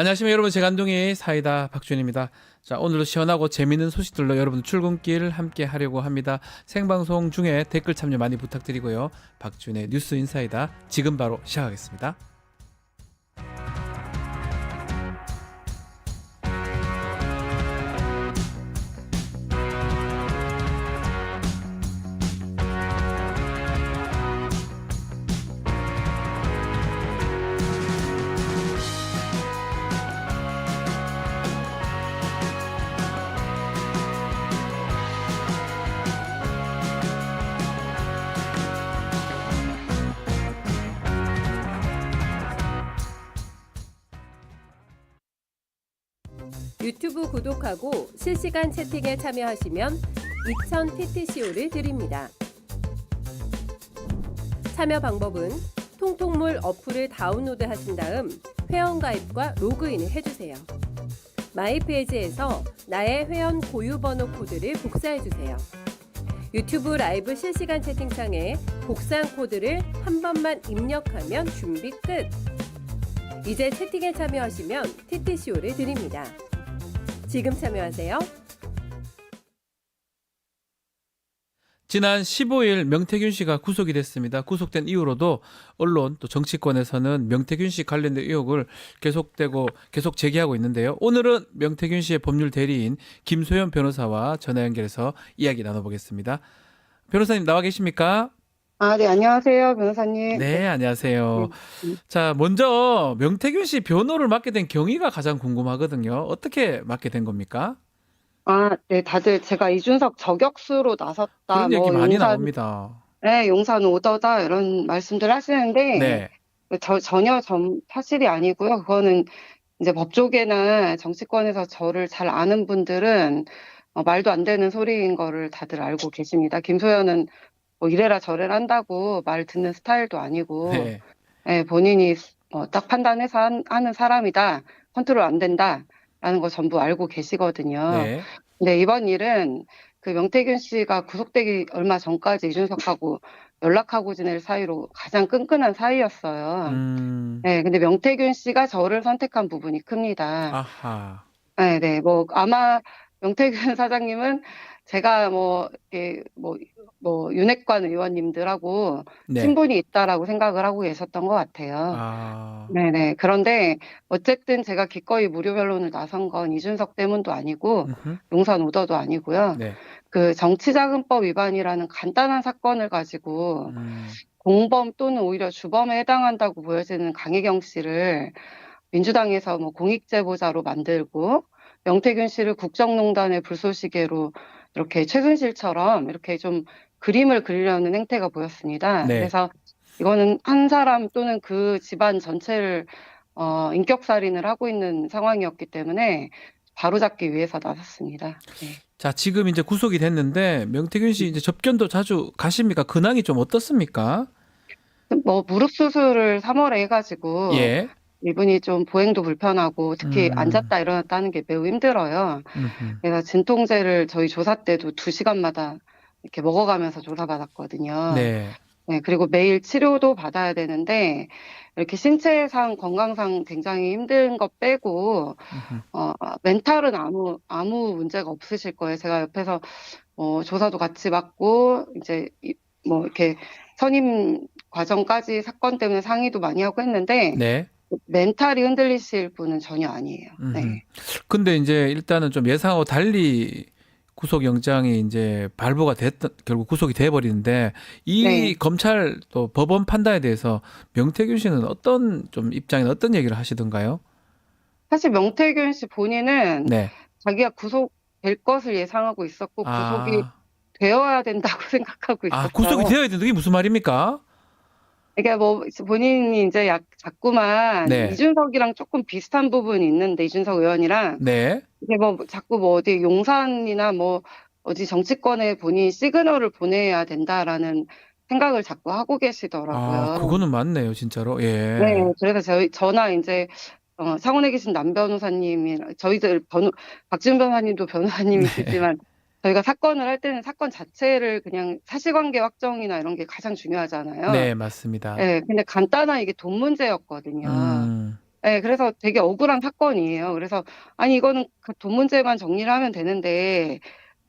안녕하십니까 여러분, 제간둥이 사이다 박준입니다. 자, 오늘도 시원하고 재미있는 소식들로 여러분 출근길 함께 하려고 합니다. 생방송 중에 댓글 참여 많이 부탁드리고요. 박준의 뉴스 인사이다 지금 바로 시작하겠습니다. 유튜브 구독하고 실시간 채팅에 참여하시면 2000 TTCO를 드립니다. 참여 방법은 통통물 어플을 다운로드 하신 다음 회원가입과 로그인을 해주세요. 마이페이지에서 나의 회원 고유번호 코드를 복사해주세요. 유튜브 라이브 실시간 채팅창에 복사한 코드를 한 번만 입력하면 준비 끝! 이제 채팅에 참여하시면 TTCO를 드립니다. 지금 참여하세요. 지난 15일 명태균 씨가 구속이 됐습니다. 구속된 이후로도 언론 또 정치권에서는 명태균 씨 관련된 의혹을 계속 제기하고 있는데요. 오늘은 명태균 씨의 법률 대리인 김소연 변호사와 전화 연결해서 이야기 나눠보겠습니다. 변호사님 나와 계십니까? 네, 안녕하세요, 변호사님. 네, 안녕하세요. 네. 자, 먼저 명태균 씨 변호를 맡게 된 경위가 가장 궁금하거든요. 어떻게 맡게 된 겁니까? 네, 다들 제가 이준석 저격수로 나섰다, 그런 얘기 많이 나옵니다. 네, 용산 오더다, 이런 말씀들 하시는데, 네. 전혀 사실이 아니고요. 그거는 이제 법조계나 정치권에서 저를 잘 아는 분들은 말도 안 되는 소리인 거를 다들 알고 계십니다. 김소연은 뭐 이래라 저래라 한다고 말 듣는 스타일도 아니고, 네. 네, 본인이 딱 판단해서 하는 사람이다, 컨트롤 안 된다, 라는 거 전부 알고 계시거든요. 네. 근데 이번 일은 그 명태균 씨가 구속되기 얼마 전까지 이준석하고 연락하고 지낼 사이로 가장 끈끈한 사이였어요. 네, 근데 명태균 씨가 저를 선택한 부분이 큽니다. 아하. 네, 뭐 아마 명태균 사장님은 제가 윤핵관 의원님들하고 네. 친분이 있다라고 생각을 하고 계셨던 것 같아요. 아. 네네. 그런데 어쨌든 제가 기꺼이 무료 변론을 나선 건 이준석 때문도 아니고 음흠. 용산 오더도 아니고요. 네. 그 정치자금법 위반이라는 간단한 사건을 가지고 공범 또는 오히려 주범에 해당한다고 보여지는 강혜경 씨를 민주당에서 뭐 공익제보자로 만들고 명태균 씨를 국정농단의 불쏘시개로 이렇게 최순실처럼 이렇게 좀 그림을 그리려는 행태가 보였습니다. 네. 그래서 이거는 한 사람 또는 그 집안 전체를 인격살인을 하고 있는 상황이었기 때문에 바로잡기 위해서 나섰습니다. 네. 자, 지금 이제 구속이 됐는데 명태균 씨 이제 접견도 자주 가십니까? 근황이 좀 어떻습니까? 뭐 무릎 수술을 3월에 해가지고 예. 이분이 좀 보행도 불편하고 특히 음. 앉았다 일어났다 하는 게 매우 힘들어요. 음흠. 그래서 진통제를 저희 조사 때도 2시간마다 이렇게 먹어가면서 조사받았거든요. 네. 네, 그리고 매일 치료도 받아야 되는데 이렇게 신체상 건강상 굉장히 힘든 것 빼고 음흠. 멘탈은 아무 문제가 없으실 거예요. 제가 옆에서 조사도 같이 받고 이제 뭐 이렇게 선임 과정까지 사건 때문에 상의도 많이 하고 했는데 네. 멘탈이 흔들리실 분은 전혀 아니에요. 음흠. 네. 근데 이제 일단은 좀 예상하고 달리 구속영장이 이제 발부가 결국 구속이 돼버리는데 이 네. 검찰 또 법원 판단에 대해서 명태균 씨는 어떤 좀 입장이나 어떤 얘기를 하시던가요? 사실 명태균 씨 본인은 네. 자기가 구속될 것을 예상하고 있었고 구속이 되어야 된다고 생각하고 있었어요. 구속이 되어야 된다. 이게 무슨 말입니까? 그러니까 뭐 본인이 이제 자꾸만 네. 이준석이랑 조금 비슷한 부분이 있는데 이준석 의원이랑 네. 이게 뭐 자꾸 뭐 어디 용산이나 뭐 어디 정치권에 본인이 시그널을 보내야 된다라는 생각을 자꾸 하고 계시더라고요. 그거는 맞네요, 진짜로. 예. 네, 그래서 저나 이제 상원에 계신 남 변호사님이 저희들 박지훈 변호사님도 변호사님이시지만 저희가 사건을 할 때는 사건 자체를 그냥 사실관계 확정이나 이런 게 가장 중요하잖아요. 네, 맞습니다. 네, 근데 간단한 이게 돈 문제였거든요. 네, 그래서 되게 억울한 사건이에요. 그래서 아니 이거는 그 돈 문제만 정리를 하면 되는데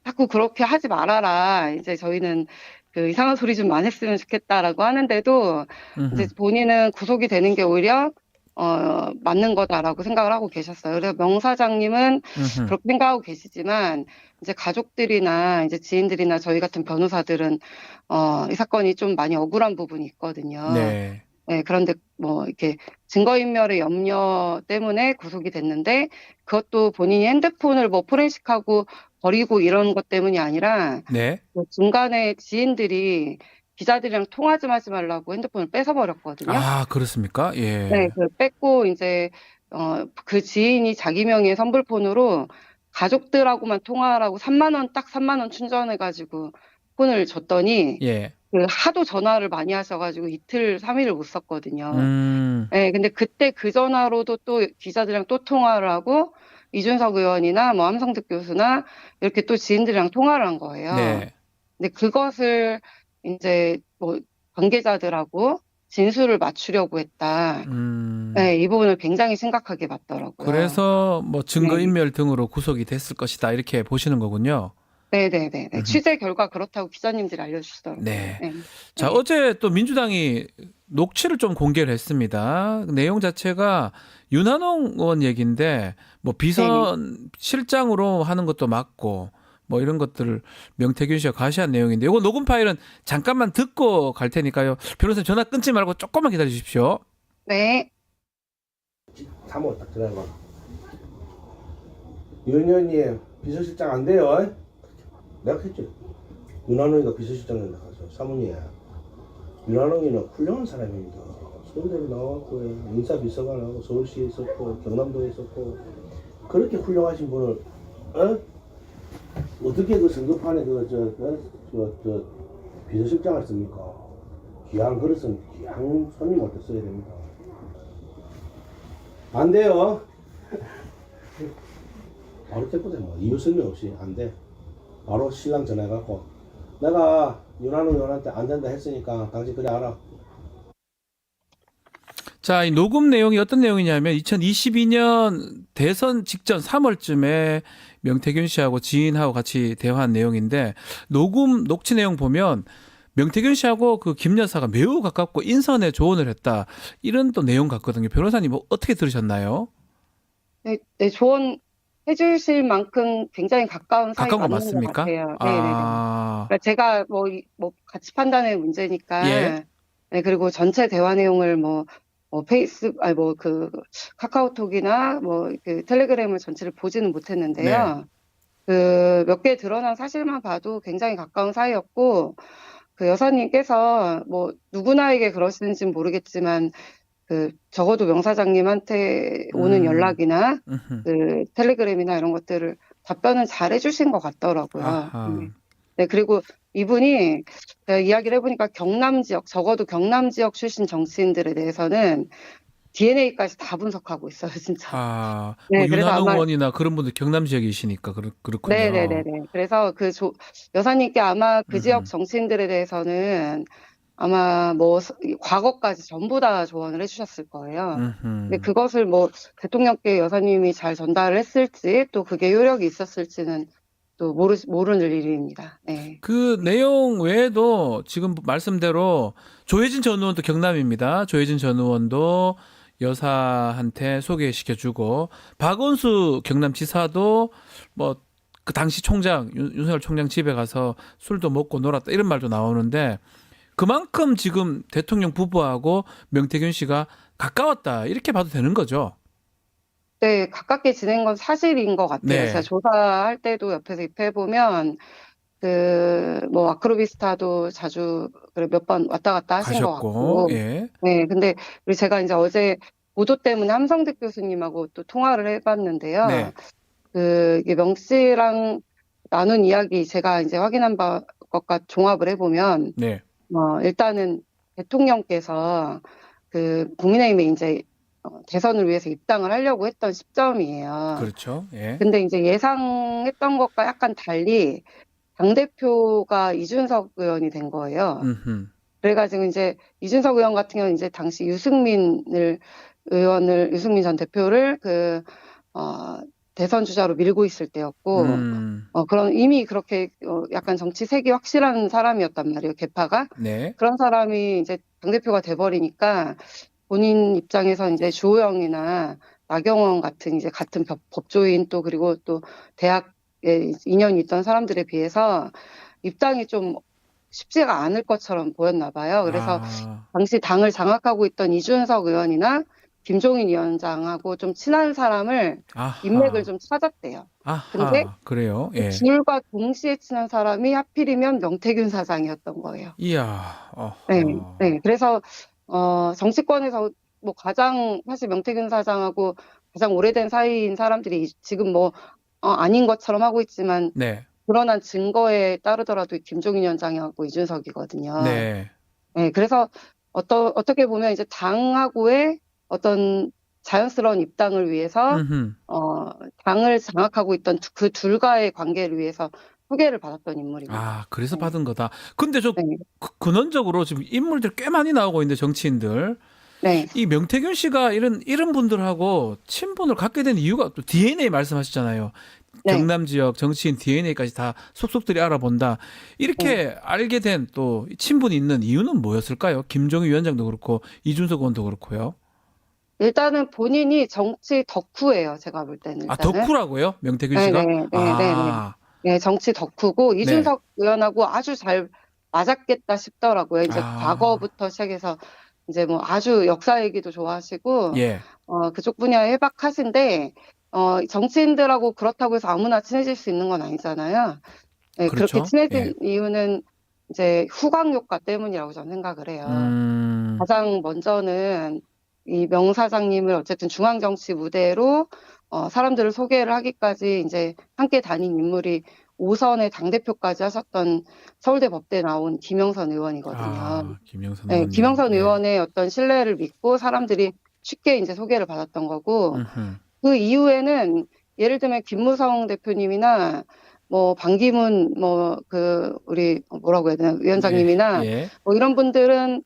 자꾸 그렇게 하지 말아라. 이제 저희는 그 이상한 소리 좀 안 했으면 좋겠다라고 하는데도 이제 음흠. 본인은 구속이 되는 게 오히려 맞는 거다라고 생각을 하고 계셨어요. 그래서 명 사장님은 음흠. 그렇게 생각하고 계시지만 이제 가족들이나 이제 지인들이나 저희 같은 변호사들은 이 사건이 좀 많이 억울한 부분이 있거든요. 네. 네, 그런데 뭐 이렇게 증거인멸의 염려 때문에 구속이 됐는데 그것도 본인이 핸드폰을 뭐 포렌식하고 버리고 이런 것 때문이 아니라 네. 그 중간에 지인들이 기자들이랑 통화 좀 하지 말라고 핸드폰을 뺏어버렸거든요. 아, 그렇습니까? 네, 예. 그 뺏고 이제 그 지인이 자기 명의의 선불폰으로 가족들하고만 통화하라고 3만 원, 딱 3만 원 충전해가지고 폰을 줬더니 예. 그 하도 전화를 많이 하셔가지고 이틀, 3일을 못 썼거든요. 음. 네, 근데 그때 그 전화로도 또 기자들이랑 또 통화를 하고 이준석 의원이나 뭐 함성득 교수나 이렇게 또 지인들이랑 통화를 한 거예요. 네. 근데 그것을 이제 뭐 관계자들하고 진술을 맞추려고 했다. 네, 이 부분을 굉장히 심각하게 봤더라고요. 그래서 뭐 네, 증거인멸 등으로 구속이 됐을 것이다. 이렇게 보시는 거군요. 네네네. 음흠. 취재 결과 그렇다고 기자님들이 알려주시더라고요. 네. 네, 자, 네, 어제 또 민주당이 녹취를 좀 공개를 했습니다. 내용 자체가 윤한홍 의원 얘기인데 뭐 네, 비선 실장으로 하는 것도 맞고 뭐 이런 것들을 명태균 씨가 과시한 내용인데 이거 녹음 파일은 잠깐만 듣고 갈 테니까요. 변호사님 전화 끊지 말고 조금만 기다려 주십시오. 네. 3호 딱 전화해봐. 윤 의원님 비서실장 안 돼요. 내가 했지. 윤한홍이가 비서실장 된다 가서 사모님. 윤한홍이는 훌륭한 사람입니다. 서울대를 나왔고 인사비서관 하고 서울시에 있었고 경남도에 있었고 그렇게 훌륭하신 분을 어떻게 그 선거판에 저 비서실장을 씁니까? 귀한 그릇은 귀한 손님한테 써야 됩니다. 안 돼요. 바로 때보다 뭐 이유 설명 없이 안 돼. 바로 신랑 전화해갖고 내가 윤한홍 의원한테 안 된다 했으니까 당신 그래 알아. 자, 이 녹음 내용이 어떤 내용이냐면 2022년 대선 직전 3월쯤에 명태균 씨하고 지인하고 같이 대화한 내용인데 녹취 내용 보면 명태균 씨하고 그 김 여사가 매우 가깝고 인선에 조언을 했다. 이런 또 내용 같거든요. 변호사님 뭐 어떻게 들으셨나요? 네, 네, 조언 해주실 만큼 굉장히 가까운 사이 가까운 거 맞는 것 맞습니까? 같아요. 네네네. 아, 그러니까 제가 뭐 가치 판단의 예, 문제니까, 네, 그리고 전체 대화 내용을 뭐 아니 그 카카오톡이나 뭐 그 텔레그램을 전체를 보지는 네. 못했는데요. 그 몇 개 드러난 사실만 봐도 굉장히 가까운 사이였고, 그 여사님께서 뭐 누구나에게 그러시는지는 모르겠지만 그 적어도 명 사장님한테 오는 음, 연락이나 음흠. 그 텔레그램이나 이런 것들을 답변은 잘 해주신 것 같더라고요. 아하. 네, 그리고 이분이 제가 이야기를 해보니까 경남 지역, 적어도 경남 지역 출신 정치인들에 대해서는 DNA까지 다 분석하고 있어요, 진짜. 아, 뭐 네, 그래서 윤한홍 아마 의원이나 그런 분들 경남 지역이시니까 그렇군요. 네네네네. 그래서 그 여사님께 아마 그 지역 음흠. 정치인들에 대해서는 아마 뭐 과거까지 전부 다 조언을 해주셨을 거예요. 근데 음흠. 그것을 뭐 대통령께 여사님이 잘 전달을 했을지 또 그게 효력이 있었을지는 또 모르는 일입니다. 네. 그 내용 외에도 지금 말씀대로 조혜진 전 의원도 경남입니다. 조혜진 전 의원도 여사한테 소개시켜주고 박원수 경남지사도 뭐 그 당시 총장 윤석열 총장 집에 가서 술도 먹고 놀았다 이런 말도 나오는데 그만큼 지금 대통령 부부하고 명태균 씨가 가까웠다 이렇게 봐도 되는 거죠. 네, 가깝게 지낸 건 사실인 것 같아요. 네, 제가 조사할 때도 옆에서 입회해보면 뭐 아크로비스타도 자주 몇 번 왔다 갔다 하신 것 가셨고, 같고. 예, 네, 근데 우리 제가 이제 어제 보도 때문에 함성득 교수님하고 또 통화를 해봤는데요. 네, 이게 명 씨랑 나눈 이야기 제가 이제 확인한 것과 종합을 해보면, 네, 일단은 대통령께서 국민의힘에 이제 대선을 위해서 입당을 하려고 했던 시점이에요. 그렇죠, 예, 근데 이제 예상했던 것과 약간 달리 당대표가 이준석 의원이 된 거예요. 음흠, 그래가지고 이제 이준석 의원 같은 경우는 이제 당시 유승민을 의원을 유승민 전 대표를 대선 주자로 밀고 있을 때였고 그런 이미 그렇게 약간 정치 색이 확실한 사람이었단 말이에요. 계파가. 네. 그런 사람이 이제 당대표가 돼버리니까 본인 입장에서 이제 주호영이나 나경원 같은 이제 같은 법조인 또 그리고 또 대학에 인연이 있던 사람들에 비해서 입장이 좀 쉽지가 않을 것처럼 보였나 봐요. 그래서 당시 당을 장악하고 있던 이준석 의원이나 김종인 위원장하고 좀 친한 사람을 인맥을 좀 찾았대요. 근데 그래요. 예. 둘과 동시에 친한 사람이 하필이면 명태균 사장이었던 거예요. 이야. 네, 네. 그래서 정치권에서 뭐 사실 명태균 사장하고 가장 오래된 사이인 사람들이 지금 뭐 아닌 것처럼 하고 있지만 네. 드러난 증거에 따르더라도 김종인 위원장하고 이준석이거든요. 네. 네, 그래서 어떻게 보면 이제 당하고의 어떤 자연스러운 입당을 위해서 당을 장악하고 있던 그 둘과의 관계를 위해서 소개를 받았던 인물입니다. 그래서 네. 받은 거다. 근데 네. 근원적으로 지금 인물들 꽤 많이 나오고 있는데 정치인들. 네. 이 명태균 씨가 이런 분들하고 친분을 갖게 된 이유가 또 DNA 말씀하셨잖아요. 네. 경남 지역 정치인 DNA까지 다 속속들이 알아본다. 이렇게 알게 된 또 친분이 있는 이유는 뭐였을까요? 김종인 위원장도 그렇고 이준석 의원도 그렇고요. 일단은 본인이 정치 덕후예요. 제가 볼 때는. 일단은. 덕후라고요? 명태균 씨가? 네, 정치 덕후고 이준석 의원하고 아주 잘 맞았겠다 싶더라고요. 이제 과거부터 시작해서 이제 뭐 아주 역사 얘기도 좋아하시고 예. 그쪽 분야에 해박하신데 정치인들하고 그렇다고 해서 아무나 친해질 수 있는 건 아니잖아요. 네, 그렇죠. 그렇게 친해진 이유는 이제 후광 효과 때문이라고 저는 생각을 해요. 가장 먼저는 이 명 사장님을 어쨌든 중앙 정치 무대로 사람들을 소개를 하기까지 이제 함께 다닌 인물이 5선의 당대표까지 하셨던 서울대 법대 나온 김영선 의원이거든요. 김영선 네, 의원님. 김영선 의원의 어떤 신뢰를 믿고 사람들이 쉽게 이제 소개를 받았던 거고 그 이후에는 예를 들면 김무성 대표님이나 뭐 반기문 우리 뭐라고 해야 되나 위원장님이나 뭐 이런 분들은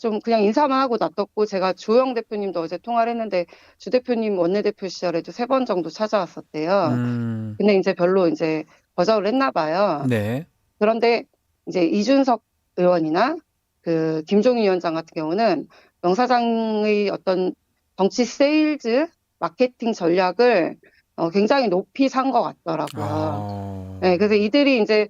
좀 그냥 인사만 하고 놔뒀고 제가 주호영 대표님도 어제 통화를 했는데 주 대표님 원내대표 시절에도 3번 정도 찾아왔었대요. 근데 이제 별로 이제 거절을 했나 봐요. 네. 그런데 이제 이준석 의원이나 그 김종인 위원장 같은 경우는 명 사장의 어떤 정치 세일즈 마케팅 전략을 굉장히 높이 산 것 같더라고요. 네, 그래서 이들이 이제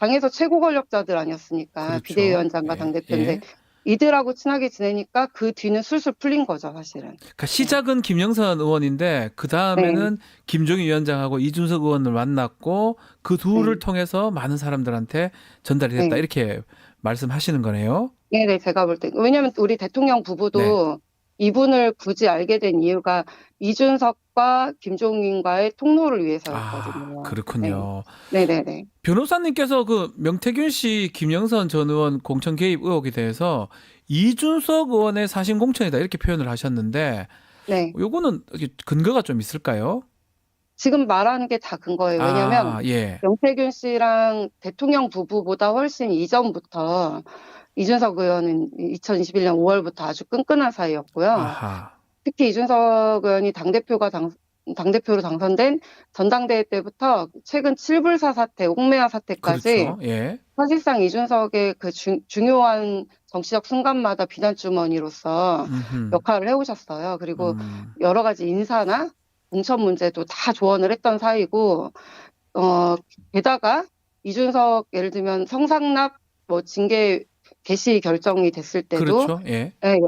당에서 최고 권력자들 아니었습니까? 그렇죠. 비대위원장과 당대표인데 이들하고 친하게 지내니까 그 뒤는 술술 풀린 거죠, 사실은. 그러니까 시작은 김영선 의원인데 그 다음에는 김종인 위원장하고 이준석 의원을 만났고 그 둘을 통해서 많은 사람들한테 전달이 됐다 이렇게 말씀하시는 거네요. 네, 제가 볼 때 왜냐하면 우리 대통령 부부도 이분을 굳이 알게 된 이유가 이준석과 김종인과의 통로를 위해서였거든요. 그렇군요. 네. 변호사님께서 그 명태균 씨, 김영선 전 의원 공천 개입 의혹에 대해서 이준석 의원의 사신 공천이다 이렇게 표현을 하셨는데, 요거는 근거가 좀 있을까요? 지금 말하는 게 다 근거예요. 왜냐하면 명태균 씨랑 대통령 부부보다 훨씬 이전부터 이준석 의원은 2021년 5월부터 아주 끈끈한 사이였고요. 특히 이준석 의원이 당대표로 당선된 전당대회 때부터 최근 7불사 사태, 옥매화 사태까지 사실상 이준석의 그 중요한 정치적 순간마다 비난주머니로서 역할을 해오셨어요. 그리고 여러 가지 인사나 공천 문제도 다 조언을 했던 사이고, 게다가 이준석 예를 들면 성상납 징계 개시 결정이 됐을 때도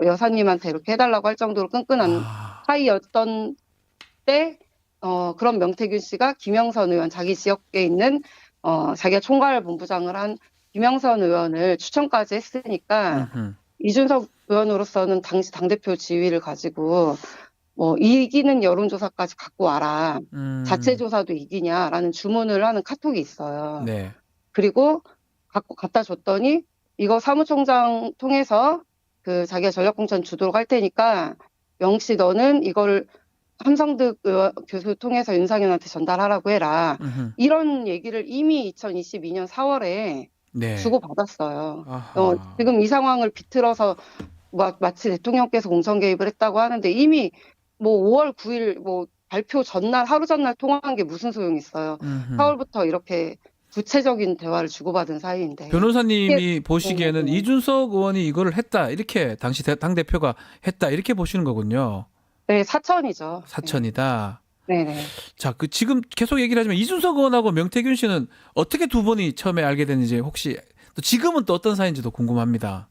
여사님한테 이렇게 해달라고 할 정도로 끈끈한 사이였던 때 그런 명태균 씨가 김영선 의원 자기 지역에 있는 자기가 총괄본부장을 한 김영선 의원을 추천까지 했으니까 이준석 의원으로서는 당시 당대표 지위를 가지고 뭐 이기는 여론조사까지 갖고 와라. 자체 조사도 이기냐라는 주문을 하는 카톡이 있어요. 그리고 갖다 줬더니 이거 사무총장 통해서 그 자기가 전략공천 주도록 할 테니까 명씨 너는 이걸 함성득 교수 통해서 윤상현한테 전달하라고 해라. 이런 얘기를 이미 2022년 4월에 주고받았어요. 지금 이 상황을 비틀어서 마치 대통령께서 공천 개입을 했다고 하는데 이미 뭐 5월 9일 뭐 발표 전날 하루 전날 통화한 게 무슨 소용이 있어요. 음흠. 4월부터 이렇게 구체적인 대화를 주고받은 사이인데. 변호사님이 보시기에는 네. 이준석 의원이 이거를 했다 이렇게 당시 당 대표가 했다 이렇게 보시는 거군요. 네, 사천이죠. 사천이다. 네네. 자, 그 지금 계속 얘기를 하지만 이준석 의원하고 명태균 씨는 어떻게 두 분이 처음에 알게 됐는지 혹시 또 지금은 또 어떤 사이인지도 궁금합니다.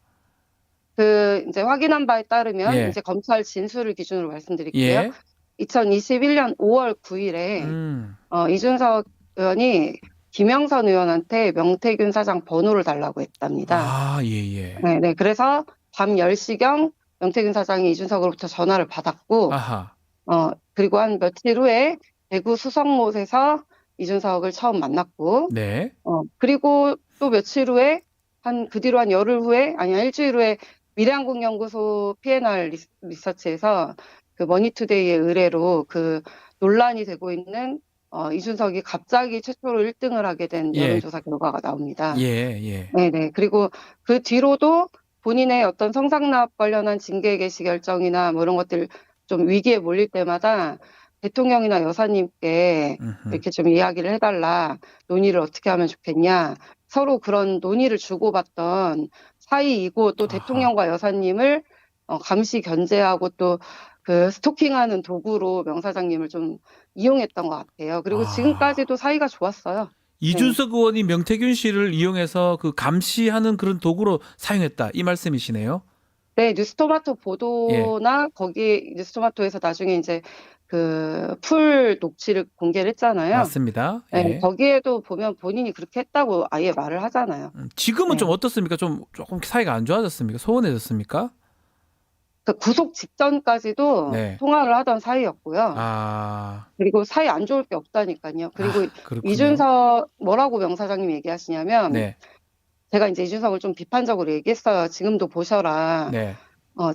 그 이제 확인한 바에 따르면 예. 이제 검찰 진술을 기준으로 말씀드릴게요. 예. 2021년 5월 9일에 음. 이준석 의원이 김영선 의원한테 명태균 사장 번호를 달라고 했답니다. 아, 예, 예. 네. 그래서 밤 10시경 명태균 사장이 이준석으로부터 전화를 받았고, 아하. 그리고 한 며칠 후에 대구 수성못에서 이준석을 처음 만났고, 네. 그리고 또 며칠 후에 그 뒤로 한 열흘 후에, 아니, 일주일 후에 미래한국연구소 PNR 리서치에서 그 머니투데이의 의뢰로 그 논란이 되고 있는 이준석이 갑자기 최초로 1등을 하게 된 예. 여론조사 결과가 나옵니다. 예. 네네. 그리고 그 뒤로도 본인의 어떤 성상납 관련한 징계 개시 결정이나 뭐 이런 것들 좀 위기에 몰릴 때마다 대통령이나 여사님께 음흠. 이렇게 좀 이야기를 해달라. 논의를 어떻게 하면 좋겠냐. 서로 그런 논의를 주고받던 사이이고 또 아하. 대통령과 여사님을 감시 견제하고 또 그 스토킹하는 도구로 명사장님을 좀 이용했던 것 같아요. 그리고 아. 지금까지도 사이가 좋았어요. 이준석 의원이 명태균 씨를 이용해서 그 감시하는 그런 도구로 사용했다 이 말씀이시네요. 네, 뉴스토마토 보도나 거기 뉴스토마토에서 나중에 이제 그 풀 녹취를 공개를 했잖아요. 맞습니다. 네, 예. 거기에도 보면 본인이 그렇게 했다고 아예 말을 하잖아요. 지금은 네. 좀 어떻습니까? 조금 사이가 안 좋아졌습니까? 소원해졌습니까? 그 구속 직전까지도 네. 통화를 하던 사이였고요. 아, 그리고 사이 안 좋을 게 없다니까요. 그리고 그렇군요. 이준석 뭐라고 명사장님 얘기하시냐면 네. 제가 이제 이준석을 좀 비판적으로 얘기했어요. 지금도 보셔라. 네.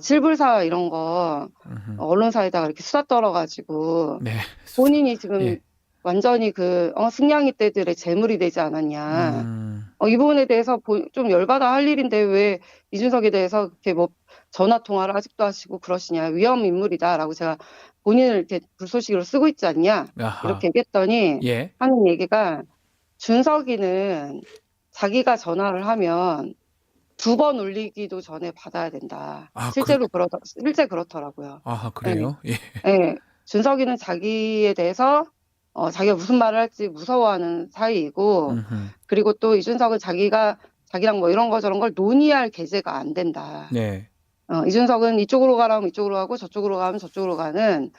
칠불사 이런 거 음흠. 언론사에다가 이렇게 수다 떨어가지고 네. 본인이 지금 예. 완전히 그 승냥이 떼들의 재물이 되지 않았냐. 이 부분에 대해서 좀 열받아 할 일인데 왜 이준석에 대해서 이렇게 뭐 전화 통화를 아직도 하시고 그러시냐. 위험 인물이다라고 제가 본인을 이렇게 불쏘시개로 쓰고 있지 않냐. 아하. 이렇게 얘기했더니 예. 하는 얘기가 준석이는 자기가 전화를 하면 2번 울리기도 전에 받아야 된다. 아, 실제 그렇더라고요. 아하, 그래요? 예. 네. 준석이는 자기에 대해서 자기가 무슨 말을 할지 무서워하는 사이이고, 음흠. 그리고 또 이준석은 자기랑 뭐 이런 거 저런 걸 논의할 계제가 안 된다. 네. 이준석은 이쪽으로 가라면 이쪽으로 가고 저쪽으로 가면 저쪽으로 가는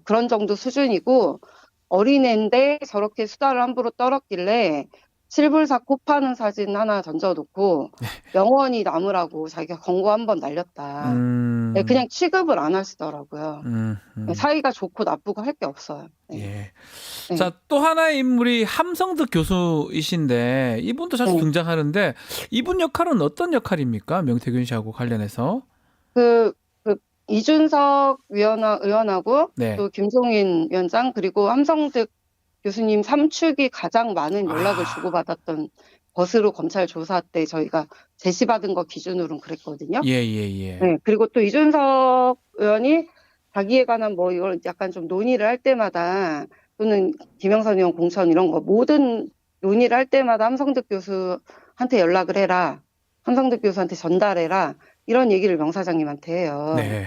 그런 정도 수준이고, 어린애인데 저렇게 수다를 함부로 떨었길래 칠불사 코 파는 사진 하나 던져놓고 영원히 남으라고 자기가 권고 한번 날렸다. 네, 그냥 취급을 안 하시더라고요. 사이가 좋고 나쁘고 할 게 없어요. 네. 예. 네. 자, 또 하나의 인물이 함성득 교수이신데 이분도 자주 네. 등장하는데 이분 역할은 어떤 역할입니까? 명태균 씨하고 관련해서? 그 이준석 의원하고 네. 또 김종인 위원장 그리고 함성득 교수님 3축이 가장 많은 연락을 주고받았던 것으로 검찰 조사 때 저희가 제시받은 거 기준으로는 그랬거든요. 예. 네, 그리고 또 이준석 의원이 자기에 관한 뭐 이걸 약간 좀 논의를 할 때마다 또는 김영선 의원 공천 이런 거 모든 논의를 할 때마다 함성득 교수한테 연락을 해라. 함성득 교수한테 전달해라. 이런 얘기를 명사장님한테 해요. 네.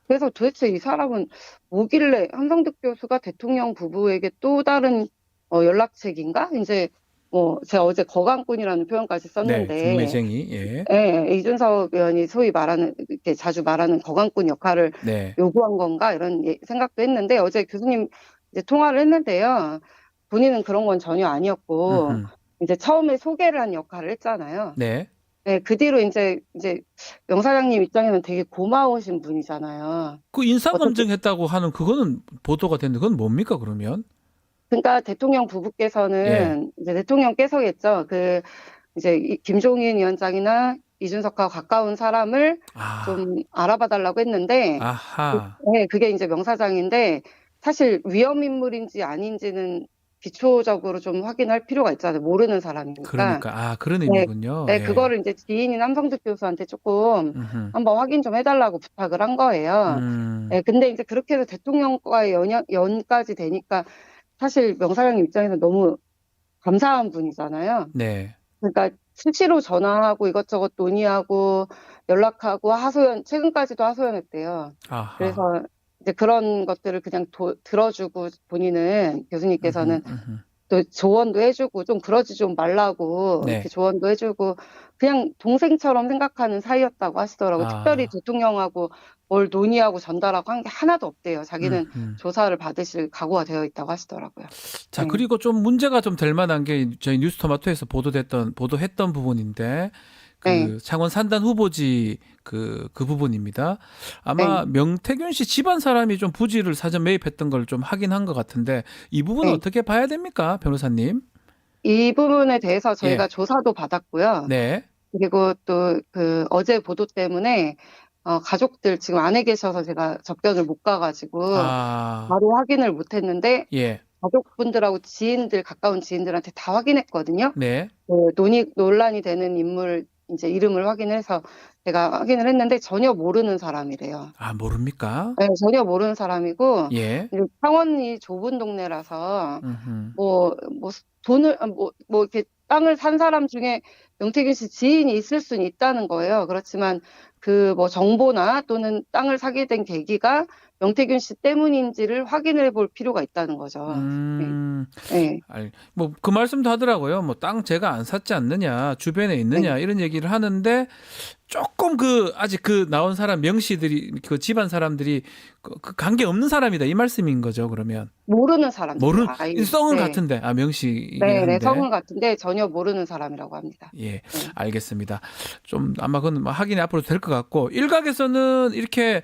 그래서 도대체 이 사람은 뭐길래 함성득 교수가 대통령 부부에게 또 다른 연락책인가? 이제 뭐 제가 어제 거강꾼이라는 표현까지 썼는데 네. 중매쟁이. 예. 예, 이준석 의원이 소위 말하는 이렇게 자주 말하는 거강꾼 역할을 네. 요구한 건가 이런 생각도 했는데 어제 교수님 이제 통화를 했는데요. 본인은 그런 건 전혀 아니었고 이제 처음에 소개를 한 역할을 했잖아요. 네. 네, 그 뒤로 이제 명사장님 입장에는 되게 고마우신 분이잖아요. 그 인사검증했다고 하는 그거는 보도가 됐는데 그건 뭡니까 그러면? 그러니까 대통령 부부께서는 이제 대통령께서겠죠. 이제 김종인 위원장이나 이준석과 가까운 사람을 좀 알아봐 달라고 했는데, 아하. 네, 그게 이제 명사장인데 사실 위험 인물인지 아닌지는 기초적으로 좀 확인할 필요가 있잖아요. 모르는 사람이니까. 그러니까 그런 네, 의미군요. 네, 예. 그거를 이제 지인인 함성득 교수한테 조금 음흠. 한번 확인 좀 해달라고 부탁을 한 거예요. 네, 근데 이제 그렇게 해서 대통령과의 연까지 되니까 사실 명사장님 입장에서 너무 감사한 분이잖아요. 네. 그러니까 수시로 전화하고 이것저것 논의하고 연락하고 최근까지도 하소연했대요. 아하. 그래서 이제 그런 것들을 그냥 들어주고 본인은 교수님께서는 음흠. 또 조언도 해주고 좀 그러지 좀 말라고 네. 이렇게 조언도 해주고 그냥 동생처럼 생각하는 사이였다고 하시더라고요. 특별히 대통령하고 뭘 논의하고 전달하고 한 게 하나도 없대요. 자기는 조사를 받으실 각오가 되어 있다고 하시더라고요. 자, 네. 그리고 좀 문제가 좀 될 만한 게 저희 뉴스토마토에서 보도했던 부분인데 네. 창원 산단 후보지 그 부분입니다. 아마 네. 명태균 씨 집안 사람이 좀 부지를 사전 매입했던 걸 좀 확인한 것 같은데 이 부분은 네. 어떻게 봐야 됩니까, 변호사님? 이 부분에 대해서 저희가 예. 조사도 받았고요. 네. 그리고 또 어제 보도 때문에 가족들 지금 안에 계셔서 제가 접견을 못 가가지고 바로 확인을 못 했는데 예. 가족분들하고 가까운 지인들한테 다 확인했거든요. 네. 논란이 되는 인물 이제 이름을 확인해서 제가 확인을 했는데 전혀 모르는 사람이래요. 모릅니까? 네, 전혀 모르는 사람이고 예. 창원이 좁은 동네라서 음흠. 돈을 이렇게 땅을 산 사람 중에 명태균 씨 지인이 있을 수는 있다는 거예요. 그렇지만 정보나 또는 땅을 사게 된 계기가 명태균 씨 때문인지를 확인해 볼 필요가 있다는 거죠. 네. 그 말씀도 하더라고요. 땅 제가 안 샀지 않느냐, 주변에 있느냐, 이런 얘기를 하는데 조금 아직 나온 사람 명시들이 그 집안 사람들이 그 관계 없는 사람이다 이 말씀인 거죠. 그러면 모르는 사람들. 성은 네. 같은데 명시이긴 네, 한데. 성은 같은데 전혀 모르는 사람이라고 합니다. 예, 네. 알겠습니다. 좀 아마 그건 확인이 앞으로 될 것 같고 일각에서는 이렇게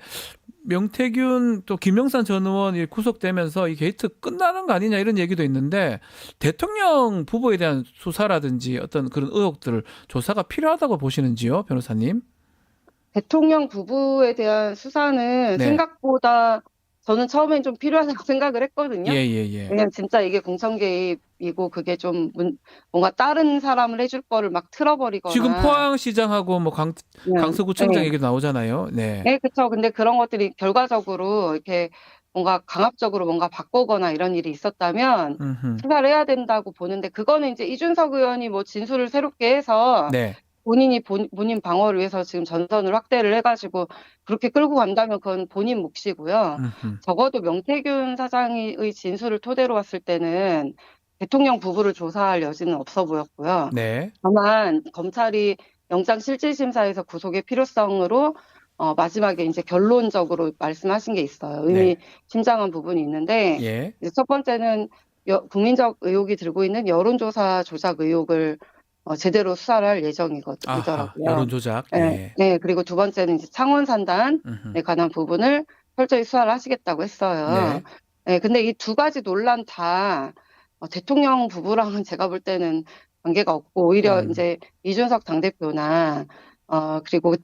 명태균 또 김영삼 전 의원이 구속되면서 이 게이트 끝나는 거 아니냐 이런 얘기도 있는데 대통령 부부에 대한 수사라든지 어떤 그런 의혹들 조사가 필요하다고 보시는지요, 변호사님? 대통령 부부에 대한 수사는 네. 생각보다 저는 처음엔 좀 필요하다고 생각을 했거든요. 예. 왜냐면 진짜 이게 공천 개입이고 그게 좀 뭔가 다른 사람을 해줄 거를 막 틀어버리거나. 지금 포항시장하고 강서구청장 네. 얘기도 나오잖아요. 네. 네, 그렇죠. 근데 그런 것들이 결과적으로 이렇게 뭔가 강압적으로 뭔가 바꾸거나 이런 일이 있었다면 수사를 해야 된다고 보는데 그거는 이제 이준석 의원이 진술을 새롭게 해서 네. 본인이 본인 방어를 위해서 지금 전선을 확대를 해가지고 그렇게 끌고 간다면 그건 본인 몫이고요. 적어도 명태균 사장의 진술을 토대로 봤을 때는 대통령 부부를 조사할 여지는 없어 보였고요. 네. 다만 검찰이 영장실질심사에서 구속의 필요성으로 마지막에 이제 결론적으로 말씀하신 게 있어요. 의미심장한 부분이 있는데 예. 이제 첫 번째는 국민적 의혹이 들고 있는 여론조사 조작 의혹을 제대로 수사를 할 예정이더라고요. 여론조작. 네. 네. 그리고 두 번째는 이제 창원 산단에 관한 부분을 철저히 수사를 하시겠다고 했어요. 네. 근데 이 두 가지 논란 다 대통령 부부랑은 제가 볼 때는 관계가 없고 오히려 이제 이준석 당대표나 그리고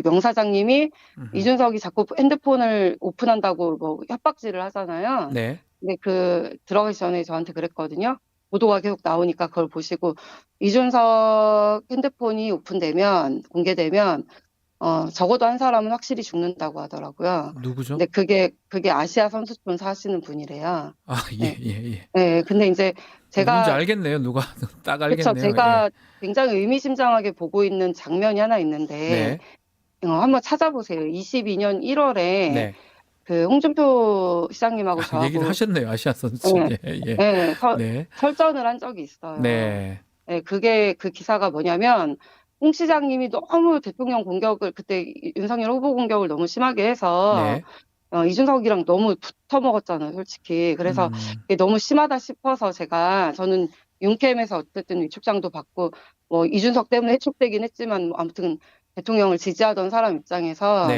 명 사장님이 이준석이 자꾸 핸드폰을 오픈한다고 협박질을 하잖아요. 네. 근데 들어가기 전에 저한테 그랬거든요. 보도가 계속 나오니까 그걸 보시고 이준석 핸드폰이 공개되면 적어도 한 사람은 확실히 죽는다고 하더라고요. 누구죠? 근데 그게 아시아 선수촌 사시는 분이래요. 예. 네, 근데 이제 제가 누군지 알겠네요. 누가 딱 알겠네요. 그렇죠. 제가 굉장히 의미심장하게 보고 있는 장면이 하나 있는데 한번 찾아보세요. 22년 1월에 네. 홍준표 시장님하고 저하고 얘기를 하셨네요. 아시아 선수촌. 네, 설전을 한 적이 있어요. 네. 그 기사가 뭐냐면 홍 시장님이 너무 대통령 공격을 그때 윤석열 후보 공격을 너무 심하게 해서 이준석이랑 너무 붙어 먹었잖아요, 솔직히. 그래서 이게 너무 심하다 싶어서 저는 윤캠에서 어쨌든 위촉장도 받고 이준석 때문에 해촉되긴 했지만 아무튼 대통령을 지지하던 사람 입장에서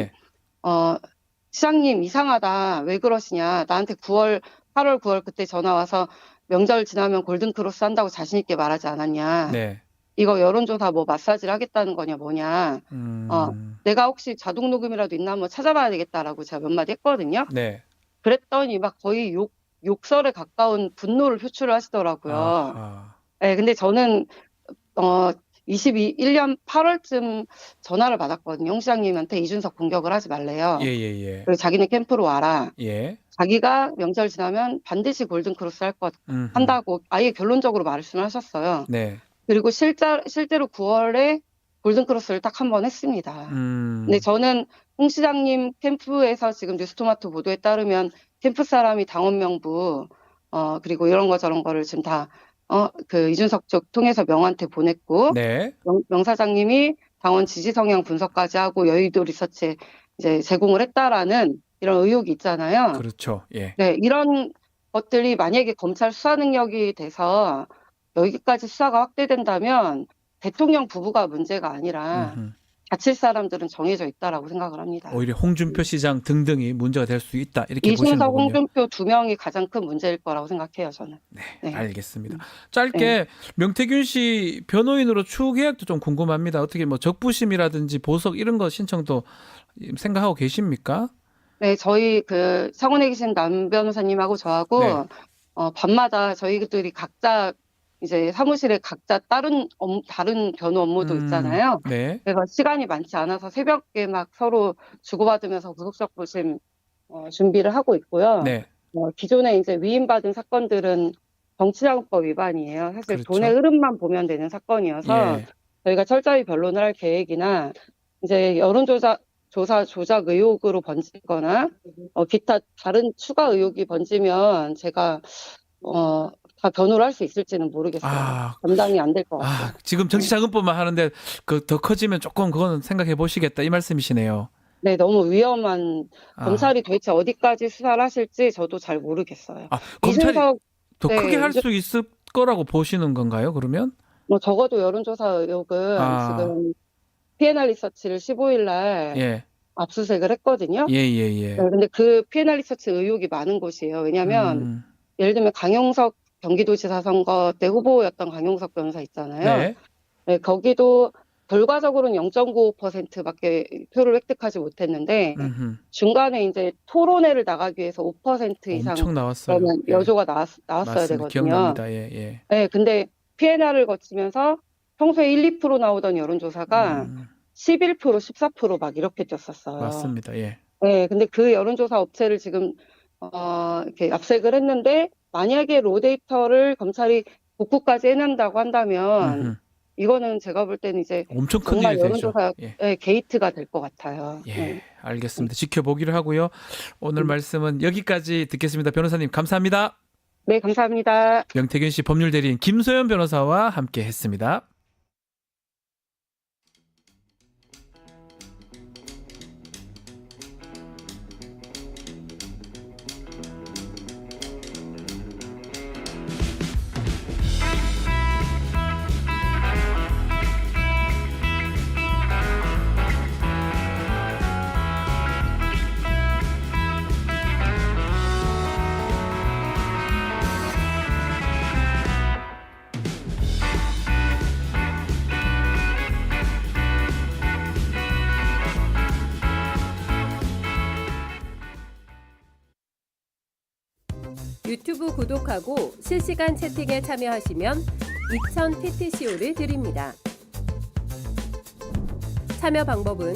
시장님 이상하다. 왜 그러시냐. 나한테 8월, 9월 그때 전화 와서 명절 지나면 골든크로스 한다고 자신 있게 말하지 않았냐. 네. 이거 여론조사 마사지를 하겠다는 거냐 뭐냐. 내가 혹시 자동 녹음이라도 있나 한번 찾아봐야 되겠다라고 제가 몇 마디 했거든요. 네. 그랬더니 막 거의 욕설에 가까운 분노를 표출을 하시더라고요. 아하. 네, 근데 저는 21년 8월쯤 전화를 받았거든요. 홍 시장님한테 이준석 공격을 하지 말래요. 예예예. 그리고 자기네 캠프로 와라. 예. 자기가 명절 지나면 반드시 골든크로스 음흠. 한다고 아예 결론적으로 말씀을 하셨어요. 네. 그리고 실제로 9월에 골든크로스를 딱 한 번 했습니다. 근데 저는 홍 시장님 캠프에서 지금 뉴스토마토 보도에 따르면 캠프 사람이 당원 명부 그리고 이런 거 저런 거를 지금 다 그 이준석 쪽 통해서 명한테 보냈고 네. 명 사장님이 당원 지지 성향 분석까지 하고 여의도 리서치에 이제 제공을 했다라는 이런 의혹이 있잖아요. 그렇죠. 예. 네, 이런 것들이 만약에 검찰 수사 능력이 돼서 여기까지 수사가 확대된다면 대통령 부부가 문제가 아니라 음흠. 다칠 사람들은 정해져 있다라고 생각을 합니다. 오히려 홍준표 시장 등등이 문제가 될 수 있다. 이렇게 보시는 이준석, 거군요. 홍준표 두 명이 가장 큰 문제일 거라고 생각해요, 저는. 네, 네. 알겠습니다. 짧게 명태균 씨 변호인으로 추후 계약도 좀 궁금합니다. 어떻게 뭐 적부심이라든지 보석 이런 거 신청도 생각하고 계십니까? 네, 저희 그 창원에 계신 남 변호사님하고 저하고 네. 밤마다 저희들이 각자 이제 사무실에 각자 다른 변호 업무도 있잖아요. 네. 그래서 시간이 많지 않아서 새벽에 막 서로 주고받으면서 구속적부심 준비를 하고 있고요. 네. 기존에 이제 위임받은 사건들은 정치자금법 위반이에요. 사실 그렇죠. 돈의 흐름만 보면 되는 사건이어서 예. 저희가 철저히 변론을 할 계획이나 이제 여론조사 조작 의혹으로 번지거나 기타 다른 추가 의혹이 번지면 제가 다 변호를 할 수 있을지는 모르겠어요. 감당이 안 될 것 같아요. 지금 정치자금법만 하는데 그 더 커지면 조금 그건 생각해 보시겠다 이 말씀이시네요. 네, 너무 위험한 검찰이 도대체 어디까지 수사를 하실지 저도 잘 모르겠어요. 검찰이 이준석 더 네, 크게 할 수 있을 거라고 보시는 건가요? 그러면? 뭐 적어도 여론조사 의혹은 지금 P&R 리서치를 15일 날 예. 압수수색을 했거든요. 예. 네, 근데 그 P&R 리서치 의혹이 많은 곳이에요. 왜냐하면 예를 들면 강용석 경기도지사 선거 때 후보였던 강용석 변호사 있잖아요. 네. 네, 거기도 결과적으로는 0.95%밖에 표를 획득하지 못했는데 중간에 이제 토론회를 나가기 위해서 5% 이상 엄청 나왔어요. 그러면 여조가 나왔어야 맞습니다. 되거든요. 기억납니다. 예. 네, 근데 P&R을 거치면서 평소에 1~2% 나오던 여론조사가 11%, 14% 막 이렇게 뛰었었어요. 맞습니다. 예. 네, 근데 그 여론조사 업체를 지금 이렇게 압색을 했는데 만약에 로데이터를 검찰이 복구까지 해낸다고 한다면 이거는 제가 볼 때는 이제 엄청 큰 정말 일이 되죠. 여론조사의 게이트가 될 것 같아요. 예, 네. 알겠습니다. 지켜보기로 하고요. 오늘 말씀은 여기까지 듣겠습니다. 변호사님 감사합니다. 네, 감사합니다. 명태균 씨 법률 대리인 김소연 변호사와 함께했습니다. 유튜브 구독하고 실시간 채팅에 참여하시면 2000 TTCO를 드립니다. 참여 방법은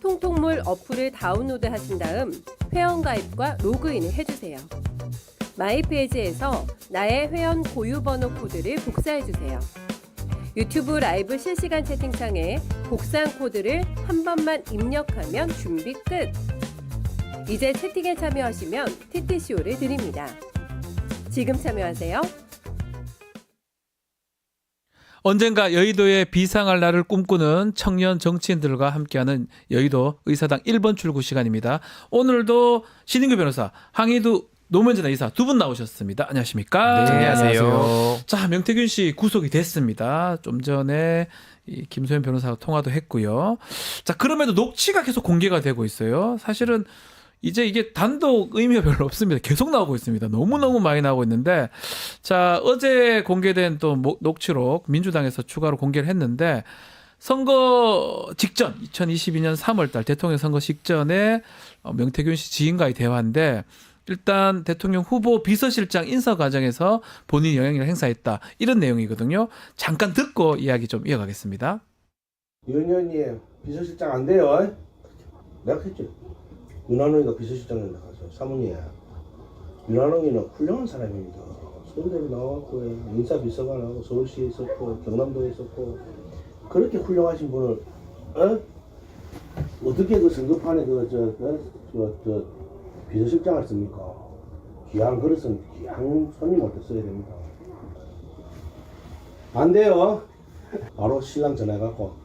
통통물 어플을 다운로드 하신 다음 회원가입과 로그인을 해주세요. 마이페이지에서 나의 회원 고유번호 코드를 복사해주세요. 유튜브 라이브 실시간 채팅창에 복사한 코드를 한 번만 입력하면 준비 끝! 이제 채팅에 참여하시면 TTCO를 드립니다. 지금 참여하세요. 언젠가 여의도에 비상할 날을 꿈꾸는 청년 정치인들과 함께하는 여의도 의사당 1번 출구 시간입니다. 오늘도 신인규 변호사, 황희두 노무현재단 이사 두 분 나오셨습니다. 안녕하십니까? 네, 안녕하세요. 자, 명태균 씨 구속이 됐습니다. 좀 전에 이 김소연 변호사와 통화도 했고요. 자, 그럼에도 녹취가 계속 공개가 되고 있어요. 사실은 이제 이게 단독 의미가 별로 없습니다. 계속 나오고 있습니다. 너무너무 많이 나오고 있는데, 자, 어제 공개된 또 녹취록 민주당에서 추가로 공개를 했는데, 선거 직전 2022년 3월달 대통령 선거 직전에 명태균 씨 지인과의 대화인데, 일단 대통령 후보 비서실장 인사 과정에서 본인 영향력을 행사했다. 이런 내용이거든요. 잠깐 듣고 이야기 좀 이어가겠습니다. 윤 의원님 비서실장 안 돼요. 내가 했지. 윤한홍이가 비서실장 된다 가서 사모님. 윤한홍이는 훌륭한 사람입니다. 서울대를 나왔고 인사비서관 하고 서울시에 있었고 경남도에 있었고 그렇게 훌륭하신 분을 어떻게 그 선거판에 저 비서실장을 씁니까? 귀한 그릇은 귀한 손님한테 써야 됩니다. 안 돼요. 바로 신랑 전화해갖고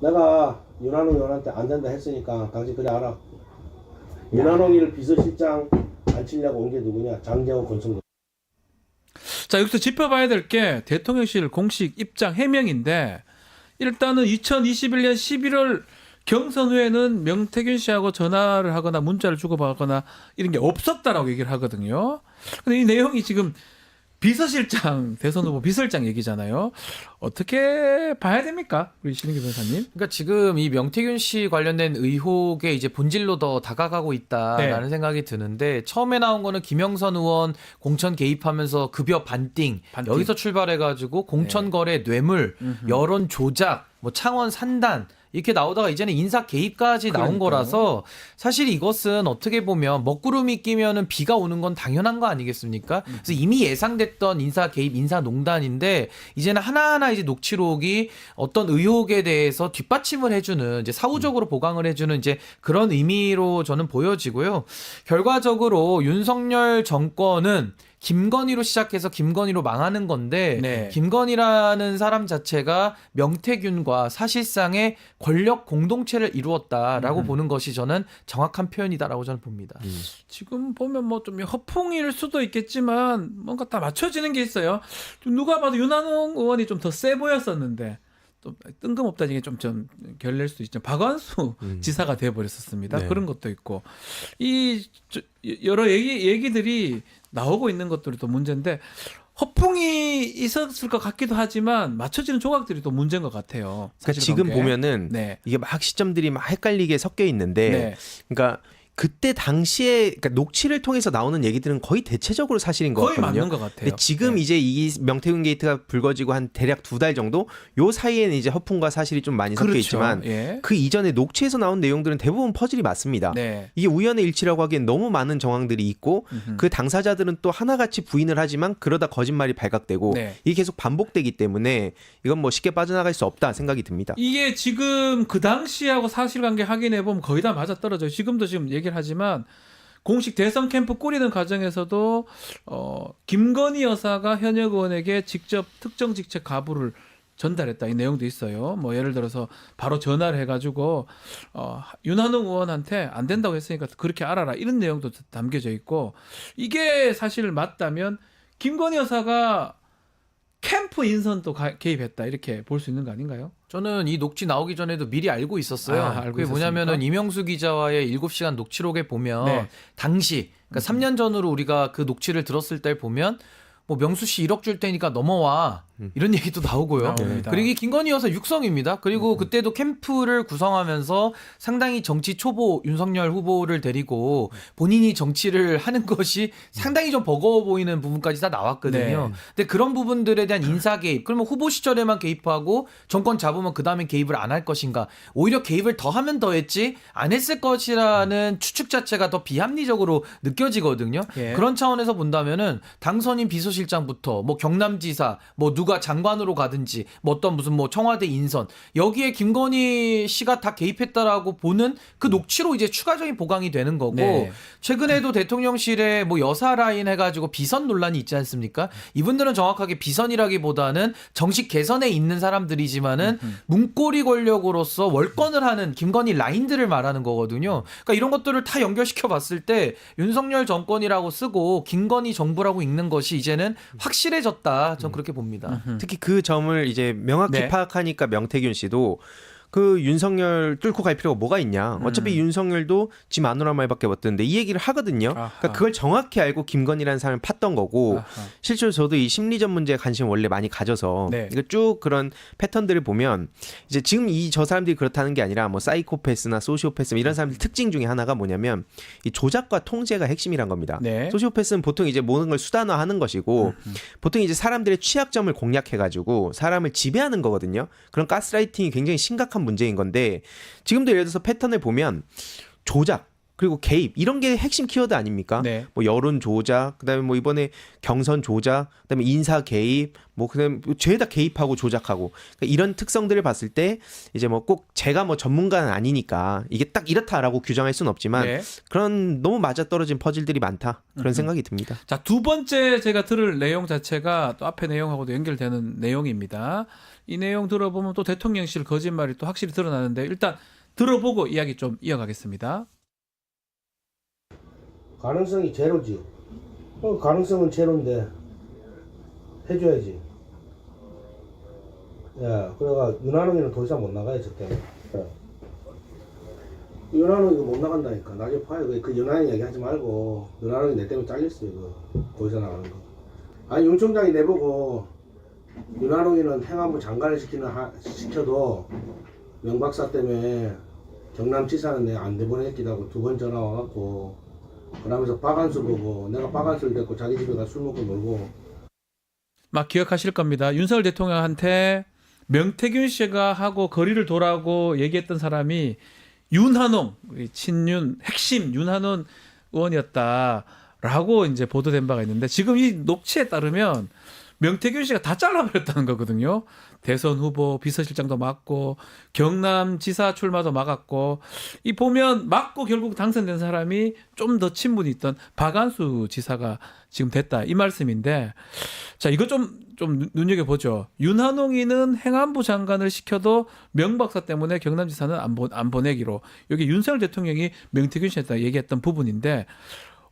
내가 윤한홍 의원한테 안 된다 했으니까 당신 그래 알아. 윤한홍이를 비서실장 안 치려고 온 게 누구냐? 장재호 권성동. 자, 여기서 짚어봐야 될 게 대통령실 공식 입장 해명인데 일단은 2021년 11월 경선 후에는 명태균 씨하고 전화를 하거나 문자를 주고받거나 이런 게 없었다라고 얘기를 하거든요. 근데 이 내용이 지금 비서실장, 대선 후보 비서실장 얘기잖아요. 어떻게 봐야 됩니까? 우리 신인규 변호사님. 그러니까 지금 이 명태균 씨 관련된 의혹의 이제 본질로 더 다가가고 있다라는 네. 생각이 드는데 처음에 나온 거는 김영선 의원 공천 개입하면서 급여 반띵, 반띵. 여기서 출발해가지고 공천 거래 뇌물, 여론 조작, 뭐 창원 산단 이렇게 나오다가 이제는 인사 개입까지 나온 그러니까요. 거라서 사실 이것은 어떻게 보면 먹구름이 끼면은 비가 오는 건 당연한 거 아니겠습니까? 그래서 이미 예상됐던 인사 개입, 인사 농단인데 이제는 하나하나 이제 녹취록이 어떤 의혹에 대해서 뒷받침을 해주는 이제 사후적으로 보강을 해주는 이제 그런 의미로 저는 보여지고요. 결과적으로 윤석열 정권은 김건희로 시작해서 김건희로 망하는 건데 네. 김건희라는 사람 자체가 명태균과 사실상의 권력 공동체를 이루었다라고 보는 것이 저는 정확한 표현이다라고 저는 봅니다. 지금 보면 뭐 좀 허풍일 수도 있겠지만 뭔가 다 맞춰지는 게 있어요. 좀 누가 봐도 윤한홍 의원이 좀 더 세 보였었는데 좀 뜬금없다는 게좀 결낼 수도 있죠. 박완수 지사가 돼버렸었습니다. 네. 그런 것도 있고 여러 얘기들이 나오고 있는 것들이 또 문제인데 허풍이 있었을 것 같기도 하지만 맞춰지는 조각들이 또 문제인 것 같아요. 그러니까 사실 지금 그런 게. 보면은 네. 이게 막 시점들이 막 헷갈리게 섞여 있는데 네. 그러니까 그때 당시에 그러니까 녹취를 통해서 나오는 얘기들은 거의 대체적으로 사실인 것 거의 같거든요. 맞는 것 같아요. 근데 지금 네. 이제 이 명태균 게이트가 불거지고 한 대략 2달 정도 요 사이에는 이제 허풍과 사실이 좀 많이 섞여 그렇죠. 있지만 예. 그 이전에 녹취에서 나온 내용들은 대부분 퍼즐이 맞습니다. 네. 이게 우연의 일치라고 하기엔 너무 많은 정황들이 있고 음흠. 그 당사자들은 또 하나같이 부인을 하지만 그러다 거짓말이 발각되고 네. 이게 계속 반복되기 때문에 이건 뭐 쉽게 빠져나갈 수 없다 생각이 듭니다. 이게 지금 그 당시하고 사실관계 확인해 보면 거의 다 맞아 떨어져요. 지금도 지금 얘기를 하지만 공식 대선 캠프 꾸리는 과정에서도 김건희 여사가 현역 의원에게 직접 특정 직책 가부를 전달했다 이 내용도 있어요. 뭐 예를 들어서 바로 전화를 해가지고 윤한홍 의원한테 안 된다고 했으니까 그렇게 알아라 이런 내용도 담겨져 있고 이게 사실 맞다면 김건희 여사가 캠프 인선도 개입했다 이렇게 볼 수 있는 거 아닌가요? 저는 이 녹취 나오기 전에도 미리 알고 있었어요. 알고 그게 뭐냐면은 있었습니까? 이명수 기자와의 7시간 녹취록에 보면 네. 당시 그러니까 3년 전으로 우리가 그 녹취를 들었을 때 보면 뭐 명수 씨 1억 줄 테니까 넘어와 이런 얘기도 나오고요. 나옵니다. 그리고 이 김건희 여사 육성입니다. 그리고 그때도 캠프를 구성하면서 상당히 정치 초보 윤석열 후보를 데리고 본인이 정치를 하는 것이 상당히 좀 버거워 보이는 부분까지 다 나왔거든요. 네. 근데 그런 부분들에 대한 인사 개입, 그러면 후보 시절에만 개입하고 정권 잡으면 그 다음에 개입을 안 할 것인가? 오히려 개입을 더 하면 더 했지 안 했을 것이라는 추측 자체가 더 비합리적으로 느껴지거든요. 예. 그런 차원에서 본다면은 당선인 비서실장부터 뭐 경남지사, 뭐 누가 장관으로 가든지 뭐 어떤 무슨 뭐 청와대 인선 여기에 김건희 씨가 다 개입했다라고 보는 그 녹취로 이제 추가적인 보강이 되는 거고 네. 최근에도 대통령실에 뭐 여사 라인 해가지고 비선 논란이 있지 않습니까? 이분들은 정확하게 비선이라기보다는 정식 개선에 있는 사람들이지만은 문고리 권력으로서 월권을 하는 김건희 라인들을 말하는 거거든요. 그러니까 이런 것들을 다 연결시켜 봤을 때 윤석열 정권이라고 쓰고 김건희 정부라고 읽는 것이 이제는 확실해졌다. 전 그렇게 봅니다. 특히 그 점을 이제 명확히 네. 파악하니까 명태균 씨도 그 윤석열 뚫고 갈 필요가 뭐가 있냐. 어차피 윤석열도 지 마누라 말밖에 못 듣는데 이 얘기를 하거든요. 그러니까 그걸 정확히 알고 김건희라는 사람을 팠던 거고 아하. 실제로 저도 이 심리전 문제에 관심을 원래 많이 가져서 네. 이거 쭉 그런 패턴들을 보면 이제 지금 저 사람들이 그렇다는 게 아니라 뭐 사이코패스나 소시오패스 이런 사람들 특징 중에 하나가 뭐냐면 이 조작과 통제가 핵심이란 겁니다. 네. 소시오패스는 보통 이제 모든 걸 수단화하는 것이고 보통 이제 사람들의 취약점을 공략해가지고 사람을 지배하는 거거든요. 그런 가스라이팅이 굉장히 심각한 문제인 건데 지금도 예를 들어서 패턴을 보면 조작 그리고 개입 이런 게 핵심 키워드 아닙니까? 네. 뭐 여론 조작, 그다음에 뭐 이번에 경선 조작, 그다음에 인사 개입, 뭐 그다음에 죄다 개입하고 조작하고 그러니까 이런 특성들을 봤을 때 이제 뭐 꼭 제가 뭐 전문가는 아니니까 이게 딱 이렇다라고 규정할 수는 없지만 네. 그런 너무 맞아떨어진 퍼즐들이 많다 그런 생각이 듭니다. 자, 두 번째 제가 들을 내용 자체가 또 앞에 내용하고도 연결되는 내용입니다. 이 내용 들어보면 또 대통령실 거짓말이 또 확실히 드러나는데 일단 들어보고 이야기 좀 이어가겠습니다. 가능성이 제로지. 가능성은 제로인데 해줘야지. 야, 그래가 윤한홍이는 더 이상 못 나가요, 저 때문에. 윤한홍 이거 못 나간다니까. 나중에 봐요. 그 윤한홍 얘기 하지 말고 윤한홍이 내 때문에 잘렸어요. 이거 더 이상 나가는 거. 아니 윤 총장이 내보고 윤한홍이는 행안부 장관을 시켜도 명 박사 때문에 경남지사는 내가 안 내보냈기라고 2번 전화 와갖고. 그러면서 박한수 보고 내가 박한수를 데리고 자기 집에 가서 술 먹고 놀고 막 기억하실 겁니다. 윤석열 대통령한테 명태균 씨가 하고 거리를 두라고 얘기했던 사람이 윤한홍, 우리 친윤 핵심 윤한홍 의원이었다라고 이제 보도된 바가 있는데 지금 이 녹취에 따르면 명태균 씨가 다 잘라버렸다는 거거든요. 대선 후보 비서실장도 맡고 경남지사 출마도 막았고 이 보면 막고 결국 당선된 사람이 좀 더 친분이 있던 박한수 지사가 지금 됐다 이 말씀인데 자 이거 좀 눈여겨보죠. 윤한홍이는 행안부 장관을 시켜도 명 박사 때문에 경남지사는 안 보내기로 여기 윤석열 대통령이 명태균 씨한테 얘기했던 부분인데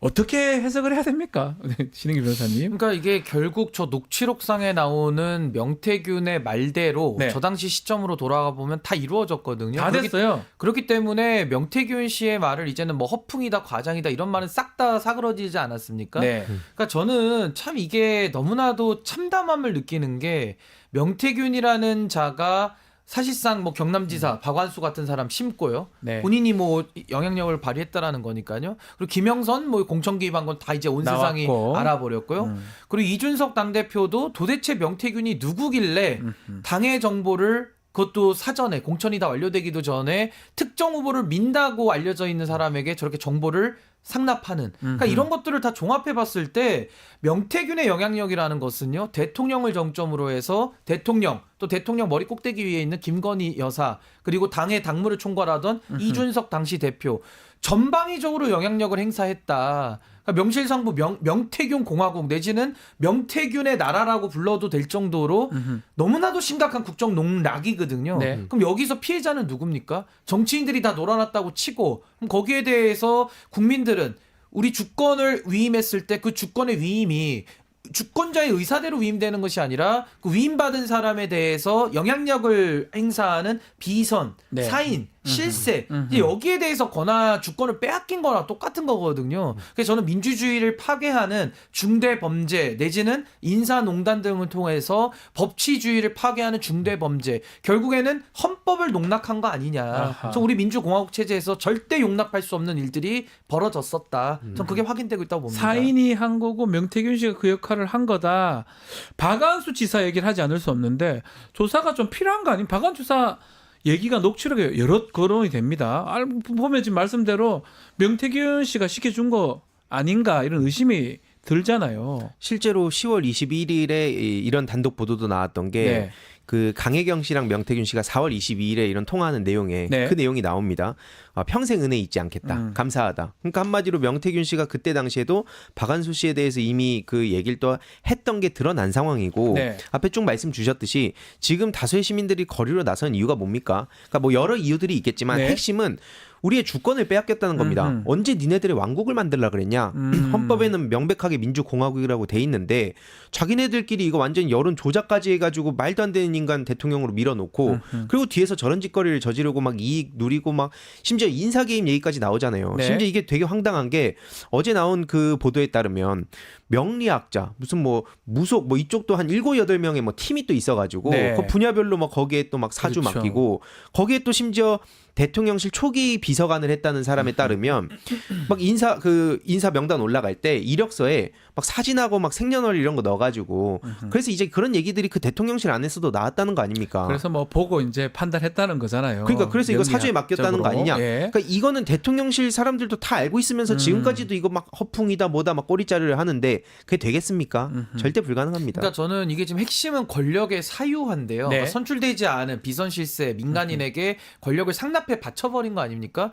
어떻게 해석을 해야 됩니까? 신인기 변호사님. 그러니까 이게 결국 저 녹취록상에 나오는 명태균의 말대로 네. 저 당시 시점으로 돌아가 보면 다 이루어졌거든요. 다 됐어요. 그렇기 때문에 명태균 씨의 말을 이제는 뭐 허풍이다, 과장이다 이런 말은 싹 다 사그러지지 않았습니까? 네. 그러니까 저는 참 이게 너무나도 참담함을 느끼는 게 명태균이라는 자가 사실상 뭐 경남지사 박완수 같은 사람 심고요. 네. 본인이 뭐 영향력을 발휘했다라는 거니까요. 그리고 김영선 뭐 공천 개입한 건 다 이제 온 세상이 나왔고. 알아버렸고요. 그리고 이준석 당대표도 도대체 명태균이 누구길래 당의 정보를 그것도 사전에 공천이 다 완료되기도 전에 특정 후보를 민다고 알려져 있는 사람에게 저렇게 정보를 상납하는 그러니까 이런 것들을 다 종합해 봤을 때 명태균의 영향력이라는 것은요 대통령을 정점으로 해서 대통령 또 대통령 머리 꼭대기 위에 있는 김건희 여사 그리고 당의 당무를 총괄하던 이준석 당시 대표 전방위적으로 영향력을 행사했다. 그러니까 명실상부 명태균 공화국 내지는 명태균의 나라라고 불러도 될 정도로 너무나도 심각한 국정 농락이거든요. 네. 그럼 여기서 피해자는 누굽니까? 정치인들이 다 놀아놨다고 치고 그럼 거기에 대해서 국민들은 우리 주권을 위임했을 때 그 주권의 위임이 주권자의 의사대로 위임되는 것이 아니라 그 위임받은 사람에 대해서 영향력을 행사하는 비선, 네. 사인, 실세 이제 여기에 대해서 주권을 빼앗긴 거랑 똑같은 거거든요. 그래서 저는 민주주의를 파괴하는 중대 범죄 내지는 인사농단 등을 통해서 법치주의를 파괴하는 중대 범죄 결국에는 헌법을 농락한 거 아니냐. 아하. 그래서 우리 민주공화국 체제에서 절대 용납할 수 없는 일들이 벌어졌었다. 전 그게 확인되고 있다고 봅니다. 사인이 한 거고 명태균 씨가 그 역할을 한 거다. 박한수 지사 얘기를 하지 않을 수 없는데 조사가 좀 필요한 거 아니에요? 박한수 지사 얘기가 녹취록에 여러 거론이 됩니다. 보면 지금 말씀대로 명태균 씨가 시켜준 거 아닌가 이런 의심이 들잖아요. 실제로 10월 21일에 이런 단독 보도도 나왔던 게 네. 그 강혜경 씨랑 명태균 씨가 4월 22일에 이런 통화하는 내용에 네. 그 내용이 나옵니다. 평생 은혜 잊지 않겠다. 감사하다. 그러니까 한마디로 명태균 씨가 그때 당시에도 박한수 씨에 대해서 이미 그 얘기를 또 했던 게 드러난 상황이고 네. 앞에 쭉 말씀 주셨듯이 지금 다수의 시민들이 거리로 나선 이유가 뭡니까? 그러니까 뭐 여러 이유들이 있겠지만 네. 핵심은 우리의 주권을 빼앗겼다는 겁니다. 음흠. 언제 니네들의 왕국을 만들라 그랬냐? 헌법에는 명백하게 민주공화국이라고 돼 있는데 자기네들끼리 이거 완전 여론 조작까지 해가지고 말도 안 되는 인간 대통령으로 밀어놓고 그리고 뒤에서 저런 짓거리를 저지르고 막 이익 누리고 막 심지어 인사 게임 얘기까지 나오잖아요. 네. 심지어 이게 되게 황당한 게 어제 나온 그 보도에 따르면 명리학자 무슨 뭐 무속 뭐 이쪽도 한 7, 8명의 뭐 팀이 또 있어가지고 네. 그 분야별로 막 거기에 또 막 사주 그렇죠. 맡기고 거기에 또 심지어 대통령실 초기 비서관을 했다는 사람에 따르면 막 인사 명단 올라갈 때 이력서에 막 사진하고 막 생년월일 이런 거 넣어가지고 그래서 이제 그런 얘기들이 그 대통령실 안에서도 나왔다는 거 아닙니까? 그래서 뭐 보고 이제 판단했다는 거잖아요. 그러니까 그래서 이거 사주에 맡겼다는 거 아니냐? 예. 그러니까 이거는 대통령실 사람들도 다 알고 있으면서 지금까지도 이거 막 허풍이다 뭐다 막 꼬리자르를 하는데 그게 되겠습니까? 절대 불가능합니다. 그러니까 저는 이게 지금 핵심은 권력의 사유화인데요. 네. 그러니까 선출되지 않은 비선실세 민간인에게 권력을 상납해 바쳐버린 거 아닙니까?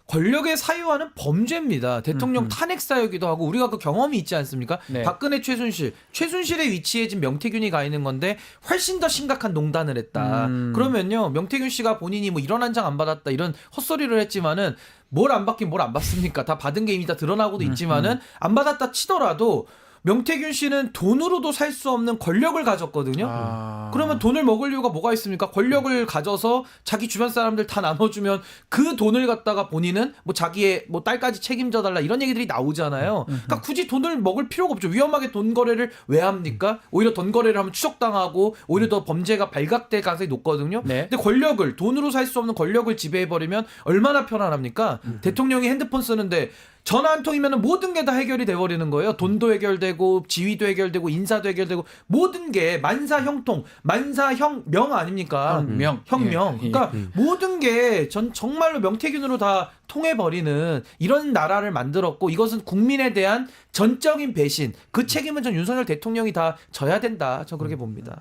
권력의 사유화는 범죄입니다. 대통령 탄핵 사유기도 하고 우리가 그 경험이 있지 않습니까? 네. 박근혜 최순실의 위치에 지금 명태균이 가 있는 건데 훨씬 더 심각한 농단을 했다. 그러면요 명태균 씨가 본인이 뭐 이런 한 장 안 받았다 이런 헛소리를 했지만은 뭘 안 받긴 뭘 안 받습니까? 다 받은 게 이미 다 드러나고도 있지만은 안 받았다 치더라도 명태균 씨는 돈으로도 살 수 없는 권력을 가졌거든요. 그러면 돈을 먹을 이유가 뭐가 있습니까? 권력을 가져서 자기 주변 사람들 다 나눠주면 그 돈을 갖다가 본인은 뭐 자기의 뭐 딸까지 책임져 달라 이런 얘기들이 나오잖아요. 그러니까 굳이 돈을 먹을 필요가 없죠. 위험하게 돈 거래를 왜 합니까? 오히려 돈 거래를 하면 추적당하고 오히려 더 범죄가 발각될 가능성이 높거든요. 네. 근데 권력을 돈으로 살 수 없는 권력을 지배해버리면 얼마나 편안합니까? 대통령이 핸드폰 쓰는데 전화 한 통이면 모든 게 다 해결이 돼버리는 거예요. 돈도 해결되고 지위도 해결되고 인사도 해결되고 모든 게 만사형통, 만사형명 아닙니까? 혁명. 예. 그러니까 모든 게 정말로 명태균으로 다 통해버리는 이런 나라를 만들었고 이것은 국민에 대한 전적인 배신. 그 책임은 전 윤석열 대통령이 다 져야 된다. 저 그렇게 봅니다.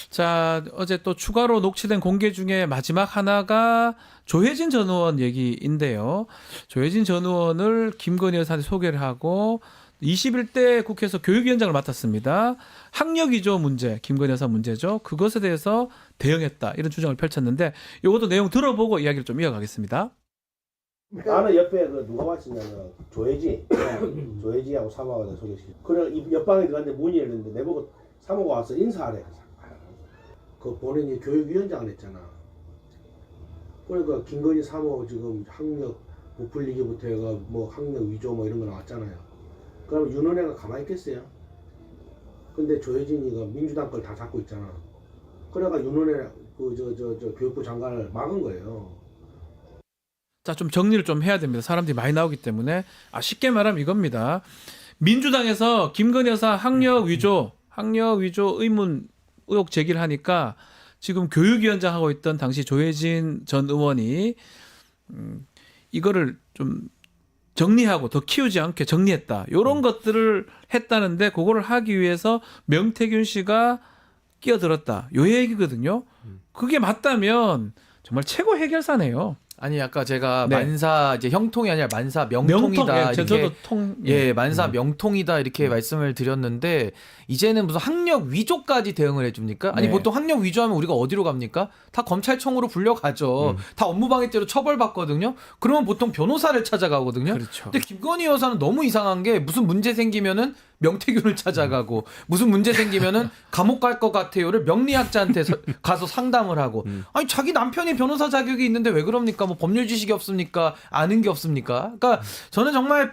자, 어제 또 추가로 녹취된 공개 중에 마지막 하나가 조혜진 전 의원 얘기인데요. 조혜진 전 의원을 김건희 여사한테 소개를 하고 21대 국회에서 교육위원장을 맡았습니다. 학력 위조 문제, 김건희 여사 문제죠. 그것에 대해서 대응했다. 이런 주장을 펼쳤는데 이것도 내용 들어보고 이야기를 좀 이어가겠습니다. 나는 옆에 그 누가 왔었냐면 조혜지하고 사모가 내가 소개시켜. 그래 옆방에 들어갔는데 문이 열렸는데 내보고 사모가 와서 인사하래. 그 본인이 교육위원장을 했잖아. 그러니까 김건희 사모 지금 학력 부풀리기부터 해가 뭐 학력 위조 뭐 이런 거 나왔잖아요. 그럼 윤은혜가 가만히 있겠어요? 근데 조혜진이가 민주당 걸 다 잡고 있잖아. 그래가 윤은혜 저 교육부 장관을 막은 거예요. 자, 좀 정리를 좀 해야 됩니다. 사람들이 많이 나오기 때문에. 쉽게 말하면 이겁니다. 민주당에서 김건희 여사 학력 위조 의문 의혹 제기를 하니까 지금 교육위원장 하고 있던 당시 조혜진 전 의원이 이거를 좀 정리하고 더 키우지 않게 정리했다. 이런 것들을 했다는데 그거를 하기 위해서 명태균 씨가 끼어들었다. 요 얘기거든요. 그게 맞다면 정말 최고 해결사네요. 아니 아까 제가 네. 만사 이제 형통이 아니라 만사 명통이다 예, 저도 예, 만사 명통이다 이렇게 말씀을 드렸는데 이제는 무슨 학력 위조까지 대응을 해줍니까? 아니 네. 보통 학력 위조하면 우리가 어디로 갑니까? 다 검찰청으로 불려가죠. 다 업무방해죄로 처벌받거든요. 그러면 보통 변호사를 찾아가거든요. 그렇죠. 근데 김건희 여사는 너무 이상한 게 무슨 문제 생기면은 명태균을 찾아가고 무슨 문제 생기면은 감옥 갈 것 같아요를 명리학자한테 가서 상담을 하고 아니 자기 남편이 변호사 자격이 있는데 왜 그럽니까? 뭐 법률 지식이 없습니까? 아는 게 없습니까? 그러니까 저는 정말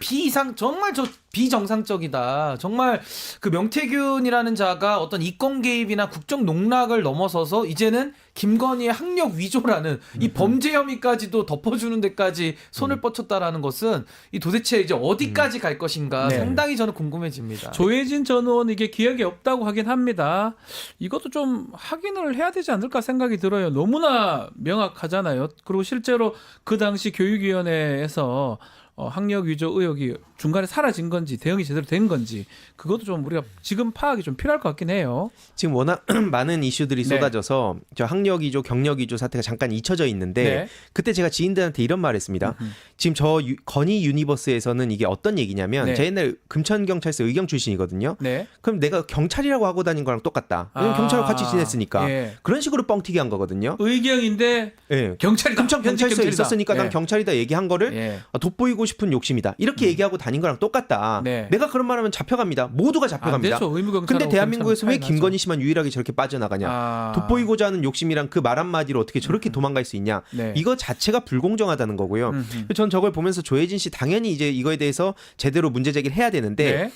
정말 비정상적이다. 정말 그 명태균이라는 자가 어떤 이권 개입이나 국정 농락을 넘어서서 이제는 김건희의 학력 위조라는 이 범죄 혐의까지도 덮어주는 데까지 손을 뻗쳤다라는 것은 이 도대체 이제 어디까지 갈 것인가 네. 상당히 저는 궁금해집니다. 조혜진 전 의원 이게 기억이 없다고 하긴 합니다. 이것도 좀 확인을 해야 되지 않을까 생각이 들어요. 너무나 명확하잖아요. 그리고 실제로 그 당시 교육위원회에서 학력 위조 의혹이 중간에 사라진 건지 대응이 제대로 된 건지 그것도 좀 우리가 지금 파악이 좀 필요할 것 같긴 해요. 지금 워낙 많은 이슈들이 네. 쏟아져서 저 학력 위조, 경력 위조 사태가 잠깐 잊혀져 있는데 네. 그때 제가 지인들한테 이런 말했습니다. 지금 저 건희 유니버스에서는 이게 어떤 얘기냐면 네. 제 옛날 금천경찰서 의경 출신이거든요. 네. 그럼 내가 경찰이라고 하고 다닌 거랑 똑같다. 왜냐면 경찰과 같이 지냈으니까. 예. 그런 식으로 뻥튀기 한 거거든요. 의경인데 예. 경찰이다. 금천 경찰서에 현직 경찰이다. 있었으니까 난 예. 경찰이다 얘기한 거를 예. 돋보이고 싶은 욕심이다. 이렇게 얘기하고 다닌 거랑 똑같다. 네. 내가 그런 말하면 잡혀갑니다. 모두가 안 잡혀갑니다. 되죠. 의무경찰하고 근데 대한민국에서 왜 경찰은 차이 나죠. 김건희 씨만 유일하게 저렇게 빠져나가냐? 아. 돋보이고자 하는 욕심이랑 그 말 한마디로 어떻게 저렇게 도망갈 수 있냐? 네. 이거 자체가 불공정하다는 거고요. 전 저걸 보면서 조혜진 씨 당연히 이제 이거에 대해서 제대로 문제 제기를 해야 되는데 네.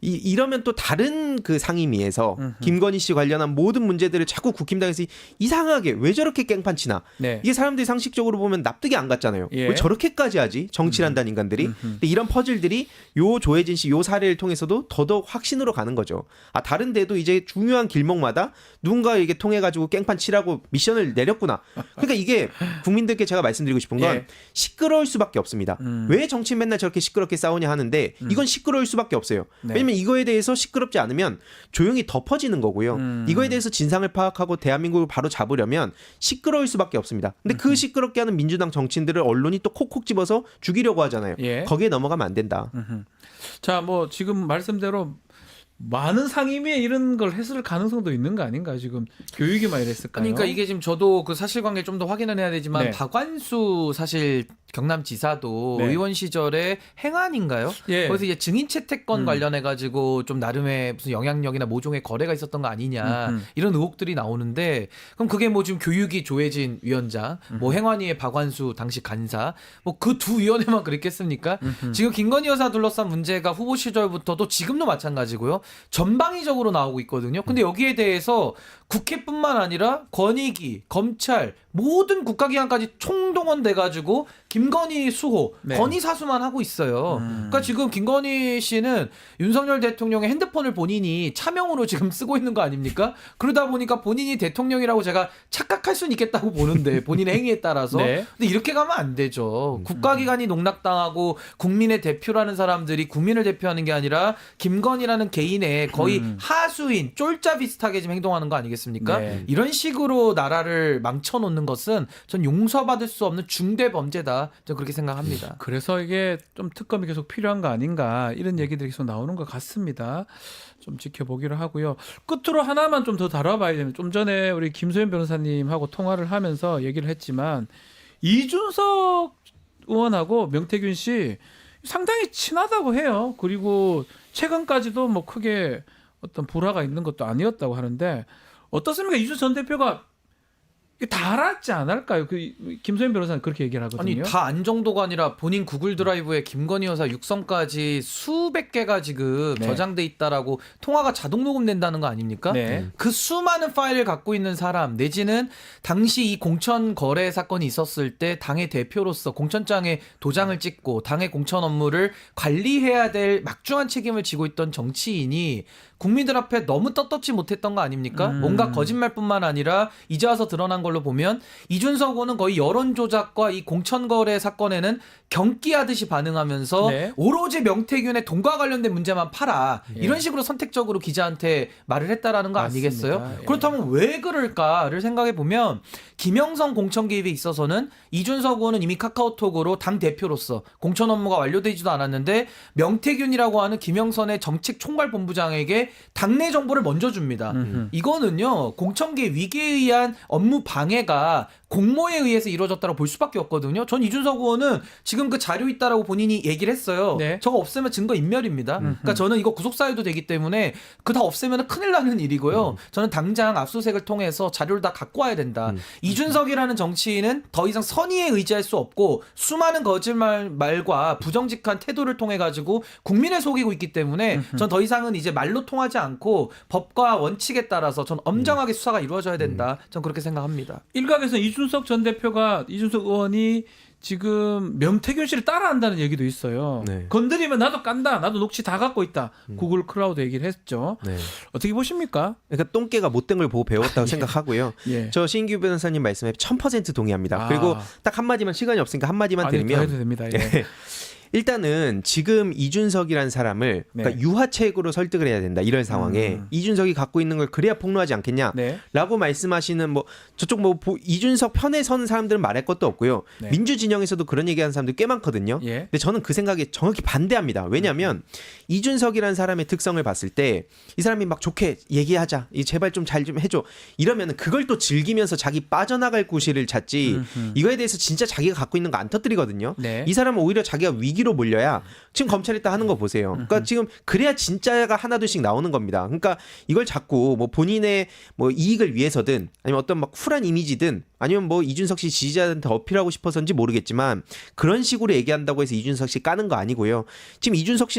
이러면 또 다른 그 상임위에서 김건희 씨 관련한 모든 문제들을 자꾸 국힘당에서 이상하게 왜 저렇게 깽판 치나? 네. 이게 사람들이 상식적으로 보면 납득이 안 갔잖아요. 예. 왜 저렇게까지 하지? 정치를 한다는 인간들이. 근데 이런 퍼즐들이 요 조혜진 씨 요 사례를 통해서도 더더욱 확신으로 가는 거죠. 아 다른 데도 이제 중요한 길목마다 누군가에게 통해 가지고 깽판 치라고 미션을 내렸구나. 그러니까 이게 국민들께 제가 말씀드리고 싶은 건 예. 시끄러울 수밖에 없습니다. 왜 정치 맨날 저렇게 시끄럽게 싸우냐 하는데 이건 시끄러울 수밖에 없어요. 네. 왜냐면 이거에 대해서 시끄럽지 않으면 조용히 덮어지는 거고요. 이거에 대해서 진상을 파악하고 대한민국을 바로 잡으려면 시끄러울 수밖에 없습니다. 근데 그 시끄럽게 하는 민주당 정치인들을 언론이 또 콕콕 집어서 죽이려고 하잖아요. 예. 거기에 넘어가면 안 된다. 자, 뭐 지금 말씀대로 많은 상임위에 이런 걸 했을 가능성도 있는 거 아닌가 지금 교육이만 이랬을까요? 그러니까 이게 지금 저도 그 사실관계 좀 더 확인을 해야 되지만 네. 박완수 사실 경남지사도 네. 의원 시절에 행안인가요? 예. 거기서 이제 증인 채택권 관련해 가지고 좀 나름의 무슨 영향력이나 모종의 거래가 있었던 거 아니냐 이런 의혹들이 나오는데 그럼 그게 뭐 지금 교육위 조혜진 위원장, 뭐 행안위의 박완수 당시 간사, 뭐 그 두 위원회만 그랬겠습니까? 지금 김건희 여사 둘러싼 문제가 후보 시절부터도 지금도 마찬가지고요. 전방위적으로 나오고 있거든요. 근데 여기에 대해서 국회뿐만 아니라 권익위, 검찰 모든 국가기관까지 총동원돼 가지고 김건희 수호, 네. 건희 사수만 하고 있어요. 그러니까 지금 김건희 씨는 윤석열 대통령의 핸드폰을 본인이 차명으로 지금 쓰고 있는 거 아닙니까? 그러다 보니까 본인이 대통령이라고 제가 착각할 수는 있겠다고 보는데 본인의 행위에 따라서. 네. 근데 이렇게 가면 안 되죠. 국가기관이 농락당하고 국민의 대표라는 사람들이 국민을 대표하는 게 아니라 김건희라는 개인의 거의 하수인, 쫄자 비슷하게 지금 행동하는 거 아니겠습니까? 네. 이런 식으로 나라를 망쳐놓는 것은 전 용서받을 수 없는 중대 범죄다. 저는 그렇게 생각합니다. 그래서 이게 좀 특검이 계속 필요한 거 아닌가 이런 얘기들이 계속 나오는 것 같습니다. 좀 지켜보기로 하고요. 끝으로 하나만 좀 더 다뤄봐야 되면 좀 전에 우리 김소연 변호사님하고 통화를 하면서 얘기를 했지만 이준석 의원하고 명태균 씨 상당히 친하다고 해요. 그리고 최근까지도 뭐 크게 어떤 불화가 있는 것도 아니었다고 하는데 어떻습니까? 이준석 전 대표가 다 알았지 않을까요? 그 김소연 변호사는 그렇게 얘기를 하거든요. 아니 다 안 정도가 아니라 본인 구글 드라이브에 김건희 여사 육성까지 수백 개가 지금 네. 저장돼 있다라고 통화가 자동 녹음된다는 거 아닙니까? 네. 그 수많은 파일을 갖고 있는 사람 내지는 당시 이 공천 거래 사건이 있었을 때 당의 대표로서 공천장에 도장을 찍고 당의 공천 업무를 관리해야 될 막중한 책임을 지고 있던 정치인이 국민들 앞에 너무 떳떳지 못했던 거 아닙니까? 뭔가 거짓말뿐만 아니라 이제 와서 드러난 걸로 보면 이준석 의원은 거의 여론 조작과 이 공천 거래 사건에는 경기하듯이 반응하면서 네. 오로지 명태균의 돈과 관련된 문제만 팔아 예. 이런 식으로 선택적으로 기자한테 말을 했다라는 거 맞습니다. 아니겠어요? 예. 그렇다면 왜 그럴까를 생각해 보면 김영선 공천 개입에 있어서는 이준석 의원은 이미 카카오톡으로 당 대표로서 공천 업무가 완료되지도 않았는데 명태균이라고 하는 김영선의 정책 총괄 본부장에게 당내 정보를 먼저 줍니다. 이거는요 공천계 위기에 의한 업무 방해가 공모에 의해서 이루어졌다고 볼 수밖에 없거든요. 전 이준석 의원은 지금 그 자료 있다라고 본인이 얘기를 했어요. 네. 저거 없애면 증거 인멸입니다. 그러니까 저는 이거 구속사유도 되기 때문에 그 다 없애면 큰일 나는 일이고요. 저는 당장 압수수색을 통해서 자료를 다 갖고 와야 된다. 이준석이라는 정치인은 더 이상 선의에 의지할 수 없고 수많은 거짓말과 부정직한 태도를 통해 가지고 국민을 속이고 있기 때문에 전 더 이상은 이제 말로 통하지 않고 법과 원칙에 따라서 전 엄정하게 수사가 이루어져야 된다. 전 그렇게 생각합니다. 일각에서 이준석 전 대표가 이준석 의원이 지금 명태균 씨를 따라한다는 얘기도 있어요. 네. 건드리면 나도 깐다. 나도 녹취 다 갖고 있다. 구글 클라우드 얘기를 했죠. 네. 어떻게 보십니까? 그러니까 똥개가 못된 걸 보고 배웠다고 생각하고요. 예. 저 신규 변호사님 말씀에 1000% 동의합니다. 아. 그리고 딱 한마디만 시간이 없으니까 한마디만 아니, 더 드리면 해도 됩니다. 예. 일단은 지금 이준석이라는 사람을 네. 그러니까 유화책으로 설득을 해야 된다. 이런 상황에 이준석이 갖고 있는 걸 그래야 폭로하지 않겠냐라고 네. 말씀하시는 뭐 저쪽 뭐 이준석 편에 선 사람들은 말할 것도 없고요. 네. 민주 진영에서도 그런 얘기하는 사람들 꽤 많거든요. 예. 근데 저는 그 생각에 정확히 반대합니다. 왜냐하면 이준석이라는 사람의 특성을 봤을 때 이 사람이 막 좋게 얘기하자, 이 제발 좀 잘 좀 해줘 이러면은 그걸 또 즐기면서 자기 빠져나갈 구실을 찾지 이거에 대해서 진짜 자기가 갖고 있는 거 안 터뜨리거든요. 네. 이 사람은 오히려 자기가 위기로 몰려야 지금 검찰이 딱 하는 거 보세요. 그러니까 지금 그래야 진짜가 하나둘씩 나오는 겁니다. 그러니까 이걸 자꾸 뭐 본인의 뭐 이익을 위해서든 아니면 어떤 막 쿨한 이미지든 아니면 뭐 이준석 씨 지지자한테 어필하고 싶어서인지 모르겠지만 그런 식으로 얘기한다고 해서 이준석 씨 까는 거 아니고요. 지금 이준석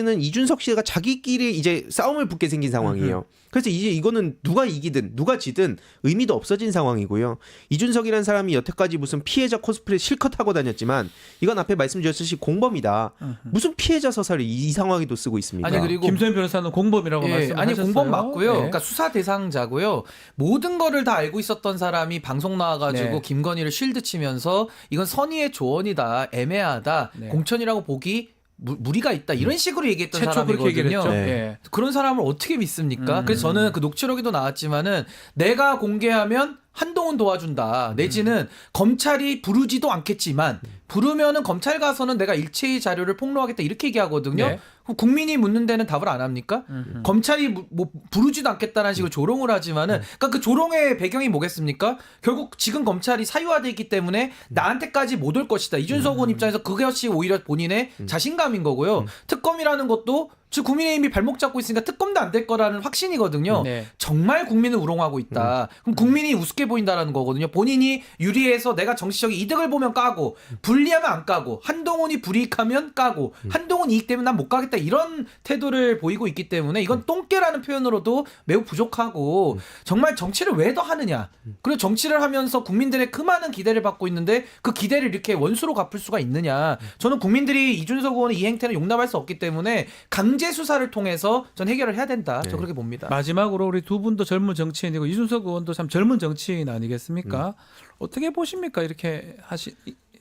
씨가 자기끼리 이제 싸움을 붙게 생긴 상황이에요. 그래서 이제 이거는 누가 이기든 누가 지든 의미도 없어진 상황이고요. 이준석이라는 사람이 여태까지 무슨 피해자 코스프레 실컷 하고 다녔지만 이건 앞에 말씀드렸듯이 공범이다. 무슨 피해자 서사를 이 상황에도 쓰고 있습니다. 아니, 그리고 김소연 변호사는 공범이라고 말씀하셨어요. 아니 공범 맞고요. 네. 그러니까 수사 대상자고요. 모든 거를 다 알고 있었던 사람이 방송 나와가지고 네. 김건희를 쉴드 치면서 이건 선의의 조언이다, 애매하다, 네. 공천이라고 보기 무리가 있다 이런 식으로 얘기했던 최초 그렇게 얘기를 사람이거든요. 했죠. 네. 예. 그런 사람을 어떻게 믿습니까? 그래서 저는 그 녹취록에도 나왔지만은 내가 공개하면 한동훈 도와준다. 내지는 검찰이 부르지도 않겠지만 부르면은 검찰 가서는 내가 일체의 자료를 폭로하겠다 이렇게 얘기하거든요. 네. 그럼 국민이 묻는 데는 답을 안 합니까? 검찰이 뭐 부르지도 않겠다는 식으로 조롱을 하지만은 그러니까 그 조롱의 배경이 뭐겠습니까? 결국 지금 검찰이 사유화돼 있기 때문에 나한테까지 못 올 것이다. 이준석 의원 입장에서 그것이 오히려 본인의 자신감인 거고요. 특검이라는 것도 즉 국민의힘이 발목 잡고 있으니까 특검도 안 될 거라는 확신이거든요. 네. 정말 국민을 우롱하고 있다. 그럼 국민이 우습게 보인다라는 거거든요. 본인이 유리해서 내가 정치적인 이득을 보면 까고 불리하면 안 까고 한동훈이 불이익하면 까고 한동훈 이익 때문에 난 못 가겠다 이런 태도를 보이고 있기 때문에 이건 똥개라는 표현으로도 매우 부족하고 정말 정치를 왜 더 하느냐. 그리고 정치를 하면서 국민들의 그 많은 기대를 받고 있는데 그 기대를 이렇게 원수로 갚을 수가 있느냐. 저는 국민들이 이준석 의원의 이 행태는 용납할 수 없기 때문에 강제 수사를 통해서 전 해결을 해야 된다. 저 그렇게 봅니다. 마지막으로 우리 두 분도 젊은 정치인이고 이준석 의원도 참 젊은 정치인 아니겠습니까? 어떻게 보십니까? 이렇게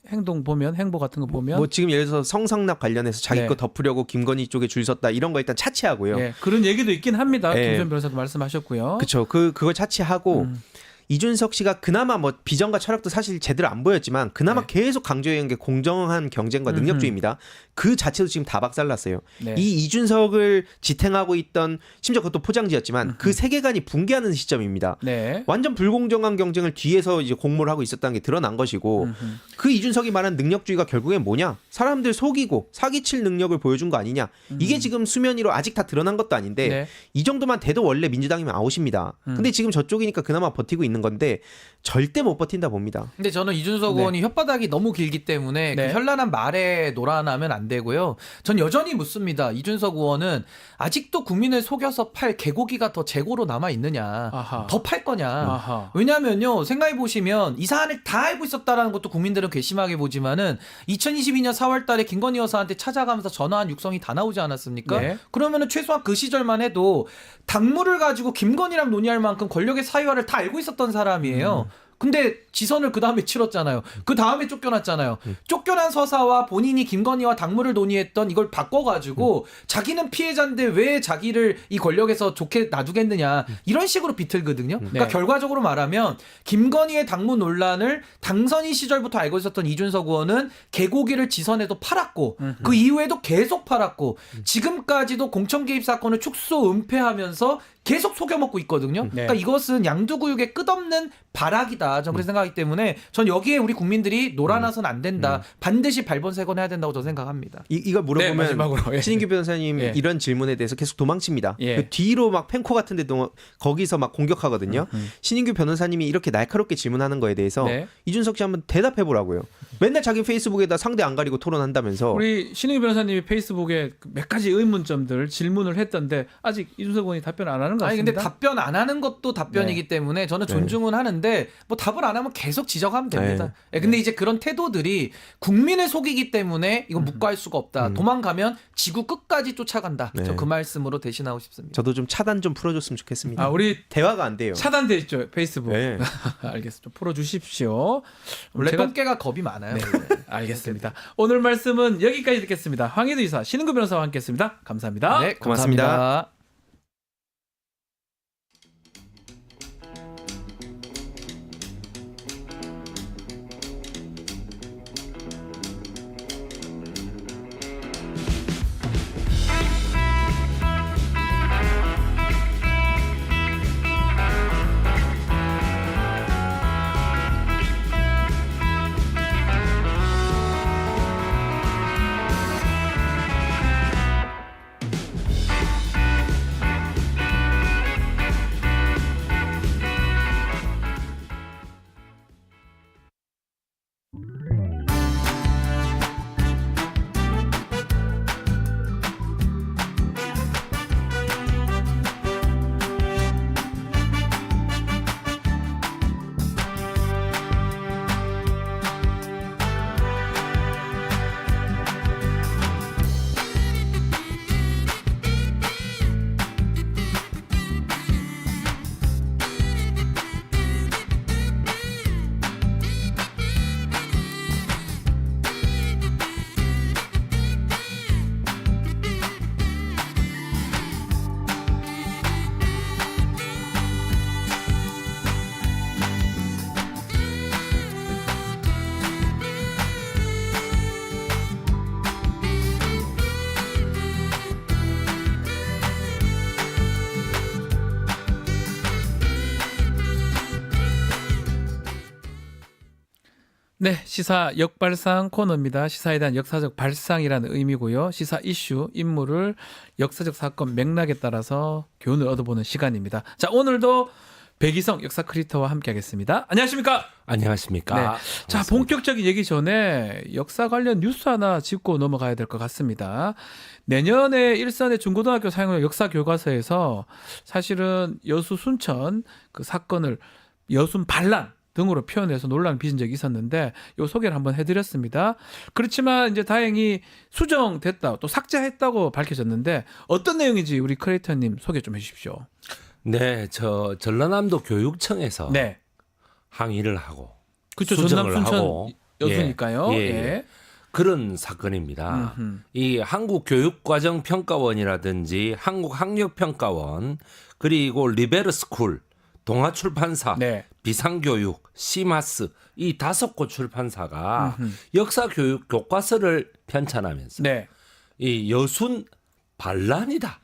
행보 같은 거 보면 뭐 지금 예를 들어서 성상납 관련해서 자기 네. 거 덮으려고 김건희 쪽에 줄 섰다 이런 거 일단 차치하고요. 예, 그런 얘기도 있긴 합니다. 예. 김소연 변호사도 말씀하셨고요. 그렇죠. 그걸 차치하고 이준석 씨가 그나마 뭐 비전과 철학도 사실 제대로 안 보였지만 그나마 네. 계속 강조한 게 공정한 경쟁과 능력주의입니다. 그 자체도 지금 다 박살났어요. 네. 이 이준석을 지탱하고 있던 심지어 그것도 포장지였지만 그 세계관이 붕괴하는 시점입니다. 네. 완전 불공정한 경쟁을 뒤에서 이제 공모를 하고 있었다는 게 드러난 것이고 그 이준석이 말한 능력주의가 결국엔 뭐냐? 사람들 속이고 사기칠 능력을 보여준 거 아니냐? 이게 지금 수면 위로 아직 다 드러난 것도 아닌데 네. 이 정도만 돼도 원래 민주당이면 아웃입니다. 근데 지금 저쪽이니까 그나마 버티고 있는 건데 절대 못 버틴다 봅니다. 근데 저는 이준석 의원이 혓바닥이 너무 길기 때문에 네. 그 현란한 말에 놀아나면 안 되고요. 전 여전히 묻습니다. 이준석 의원은 아직도 국민을 속여서 팔 개고기가 더 재고로 남아 있느냐. 아하. 더 팔 거냐. 아하. 왜냐면요. 생각해 보시면 이 사안을 다 알고 있었다라는 것도 국민들은 괘씸하게 보지만은 2022년 4월 달에 김건희 여사한테 찾아가면서 전화한 육성이 다 나오지 않았습니까? 네. 그러면은 최소한 그 시절만 해도 당무를 가지고 김건희랑 논의할 만큼 권력의 사유화를 다 알고 있었던 사람이에요. 근데 지선을 그 다음에 치렀잖아요. 그 다음에 쫓겨났잖아요. 쫓겨난 서사와 본인이 김건희와 당무를 논의했던 이걸 바꿔가지고 자기는 피해자인데 왜 자기를 이 권력에서 좋게 놔두겠느냐 이런 식으로 비틀거든요. 그러니까 네. 결과적으로 말하면 김건희의 당무 논란을 당선인 시절부터 알고 있었던 이준석 의원은 개고기를 지선에도 팔았고 그 이후에도 계속 팔았고 지금까지도 공천 개입 사건을 축소 은폐하면서 계속 속여먹고 있거든요. 네. 그러니까 이것은 양두구육의 끝없는 발악이다. 저는 그렇게 생각하기 때문에 전 여기에 우리 국민들이 놀아나서는 안 된다. 반드시 발본색원해야 된다고 저는 생각합니다. 이걸 네, 물어보면 마지막으로. 예. 신인규 변호사님 예. 이런 질문에 대해서 계속 도망칩니다. 예. 그 뒤로 막 펜코 같은 데도 거기서 막 공격하거든요. 신인규 변호사님이 이렇게 날카롭게 질문하는 거에 대해서 네. 이준석 씨 한번 대답해 보라고요. 맨날 자기 페이스북에다 상대 안 가리고 토론한다면서. 우리 신인규 변호사님이 페이스북에 몇 가지 의문점들 질문을 했던데 아직 이준석 의원이 답변 안 하는 것 아니 같습니다. 근데 답변 안 하는 것도 답변이기 때문에 저는 존중은 하는데 뭐 답을 안 하면 계속 지적하면 됩니다. 예, 근데 이제 그런 태도들이 국민을 속이기 때문에 이건 묵과할 수가 없다. 도망가면 지구 끝까지 쫓아간다. 네. 저 그 말씀으로 대신하고 싶습니다. 저도 좀 차단 좀 풀어줬으면 좋겠습니다. 우리 대화가 안 돼요. 차단돼 있죠 페이스북. 네. 알겠습니다. 좀 풀어주십시오. 원래 제가 똥개가 겁이 많아요. 네, 알겠습니다. 오늘 말씀은 여기까지 듣겠습니다. 황희도 이사, 신은구 변호사와 함께했습니다. 감사합니다. 네, 고맙습니다. 감사합니다. 네, 시사 역발상 코너입니다. 시사에 대한 역사적 발상이라는 의미고요. 시사 이슈, 인물을 역사적 사건 맥락에 따라서 교훈을 얻어보는 시간입니다. 자, 오늘도 백이성 역사 크리에이터와 함께하겠습니다. 안녕하십니까? 안녕하십니까. 네. 자, 반갑습니다. 본격적인 얘기 전에 역사 관련 뉴스 하나 짚고 넘어가야 될 것 같습니다. 내년에 일산의 중고등학교 사용할 역사 교과서에서 사실은 여수 순천 그 사건을 여순 반란 등으로 표현해서 논란을 빚은 적이 있었는데 요 소개를 한번 해드렸습니다. 그렇지만 이제 다행히 수정됐다 또 삭제했다고 밝혀졌는데 어떤 내용인지 우리 크리에이터님 소개 좀 해주십시오. 네, 저 전라남도 교육청에서 네, 항의를 하고 그렇죠. 수정을 전남 순천 하고 여수니까요. 예, 예. 예. 그런 사건입니다. 음흠. 이 한국교육과정평가원이라든지 한국학력평가원 그리고 리베르스쿨 동아출판사 네. 비상교육, 시마스 이 5곳 출판사가 음흠. 역사교육 교과서를 편찬하면서 네. 이 여순 반란이다.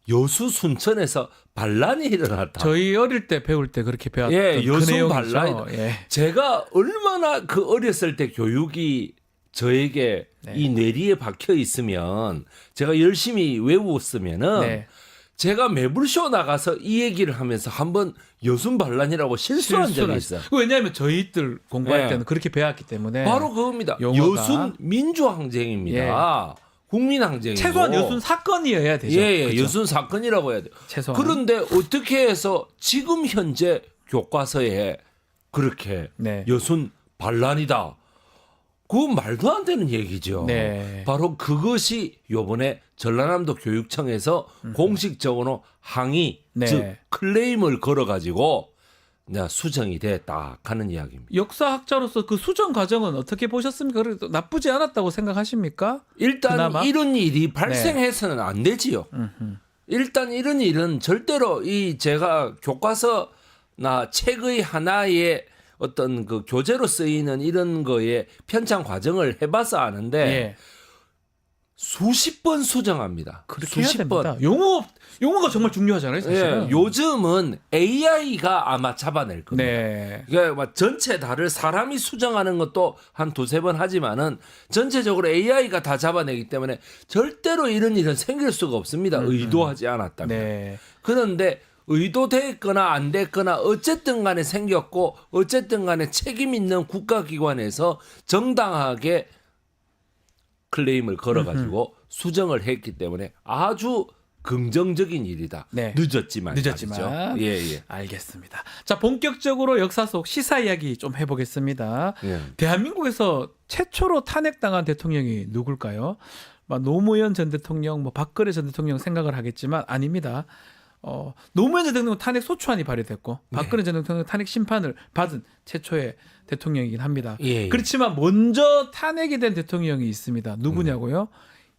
여수 순천에서 반란이 일어났다. 저희 어릴 때 배울 때 그렇게 배웠던 예, 그 여순 내용이죠. 반란이다. 예. 제가 얼마나 그 어렸을 때 교육이 저에게 네. 이 뇌리에 박혀 있으면 제가 열심히 외웠으면은 네. 제가 매불쇼 나가서 이 얘기를 하면서 한번 여순 반란이라고 실수한 적이 있어요. 왜냐하면 저희들 공부할 예. 때는 그렇게 배웠기 때문에 바로 그겁니다. 용어가. 여순 민주항쟁입니다. 국민항쟁이고 최소한 여순 사건이어야 되죠. 예, 그렇죠? 여순 사건이라고 해야 돼요. 최소한. 그런데 어떻게 해서 지금 현재 교과서에 그렇게 네. 여순 반란이다. 그건 말도 안 되는 얘기죠. 네. 바로 그것이 요번에 전라남도 교육청에서 공식적으로 항의, 네. 즉 클레임을 걸어가지고 수정이 됐다 하는 이야기입니다. 역사학자로서 그 수정 과정은 어떻게 보셨습니까? 그래도 나쁘지 않았다고 생각하십니까? 일단 그나마? 이런 일이 발생해서는 안 되지요. 일단 이런 일은 절대로 이 제가 교과서나 책의 하나의 어떤 그 교재로 쓰이는 이런 거에 편찬 과정을 해봐서 아는데 예. 수십 번 수정합니다. 그렇게 해야 수십 됩니다. 용어가 정말 중요하잖아요, 사실은. 예, 요즘은 AI가 아마 잡아낼 겁니다. 네. 그러니까 막 전체 다를 사람이 수정하는 것도 한 두세 번 하지만은 전체적으로 AI가 다 잡아내기 때문에 절대로 이런 일은 생길 수가 없습니다. 의도하지 않았다면. 네. 그런데 의도됐거나 안 됐거나 어쨌든 간에 생겼고 어쨌든 간에 책임 있는 국가기관에서 정당하게 클레임을 걸어가지고 수정을 했기 때문에 아주 긍정적인 일이다. 네. 늦었지만. 늦었지만. 말이죠. 예, 예. 알겠습니다. 자, 본격적으로 역사 속 시사 이야기 좀 해보겠습니다. 예. 대한민국에서 최초로 탄핵당한 대통령이 누굴까요? 노무현 전 대통령, 박근혜 전 대통령 생각을 하겠지만 아닙니다. 노무현 전 대통령 탄핵 소추안이 발의됐고 박근혜 전 대통령 탄핵 심판을 받은 최초의 대통령이긴 합니다. 예, 예. 그렇지만 먼저 탄핵이 된 대통령이 있습니다. 누구냐고요?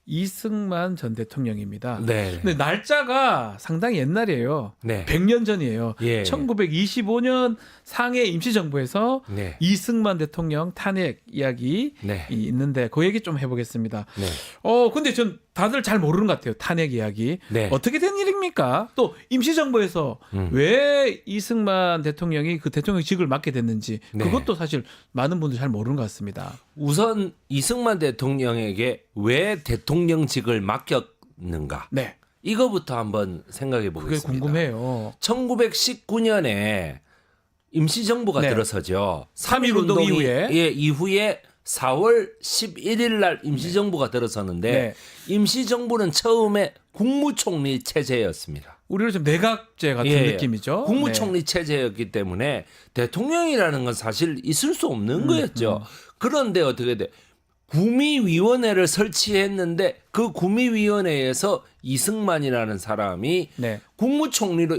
이승만 전 대통령입니다. 네. 근데 날짜가 상당히 옛날이에요. 네. 100년 전이에요. 예. 1925년 상해 임시정부에서 네. 이승만 대통령 탄핵 이야기 네. 있는데 그 얘기 좀 해보겠습니다. 네. 근데 전 다들 잘 모르는 것 같아요. 탄핵 이야기. 네. 어떻게 된 일입니까? 또 임시정부에서 왜 이승만 대통령이 그 대통령직을 맡게 됐는지 네. 그것도 사실 많은 분들이 잘 모르는 것 같습니다. 우선 이승만 대통령에게 왜 대통령직을 맡겼는가? 네. 이거부터 한번 생각해 그게 보겠습니다. 궁금해요. 1919년에 임시정부가 네. 들어서죠. 3.1 운동 이후에. 예, 이후에 4월 11일 날 임시정부가 들어서는데 네. 임시정부는 처음에 국무총리 체제였습니다. 우리로 좀 내각제 같은 예, 느낌이죠. 국무총리 네. 체제였기 때문에 대통령이라는 건 사실 있을 수 없는 거였죠. 그런데 어떻게 돼? 구미위원회를 설치했는데 그 구미위원회에서 이승만이라는 사람이 네. 국무총리로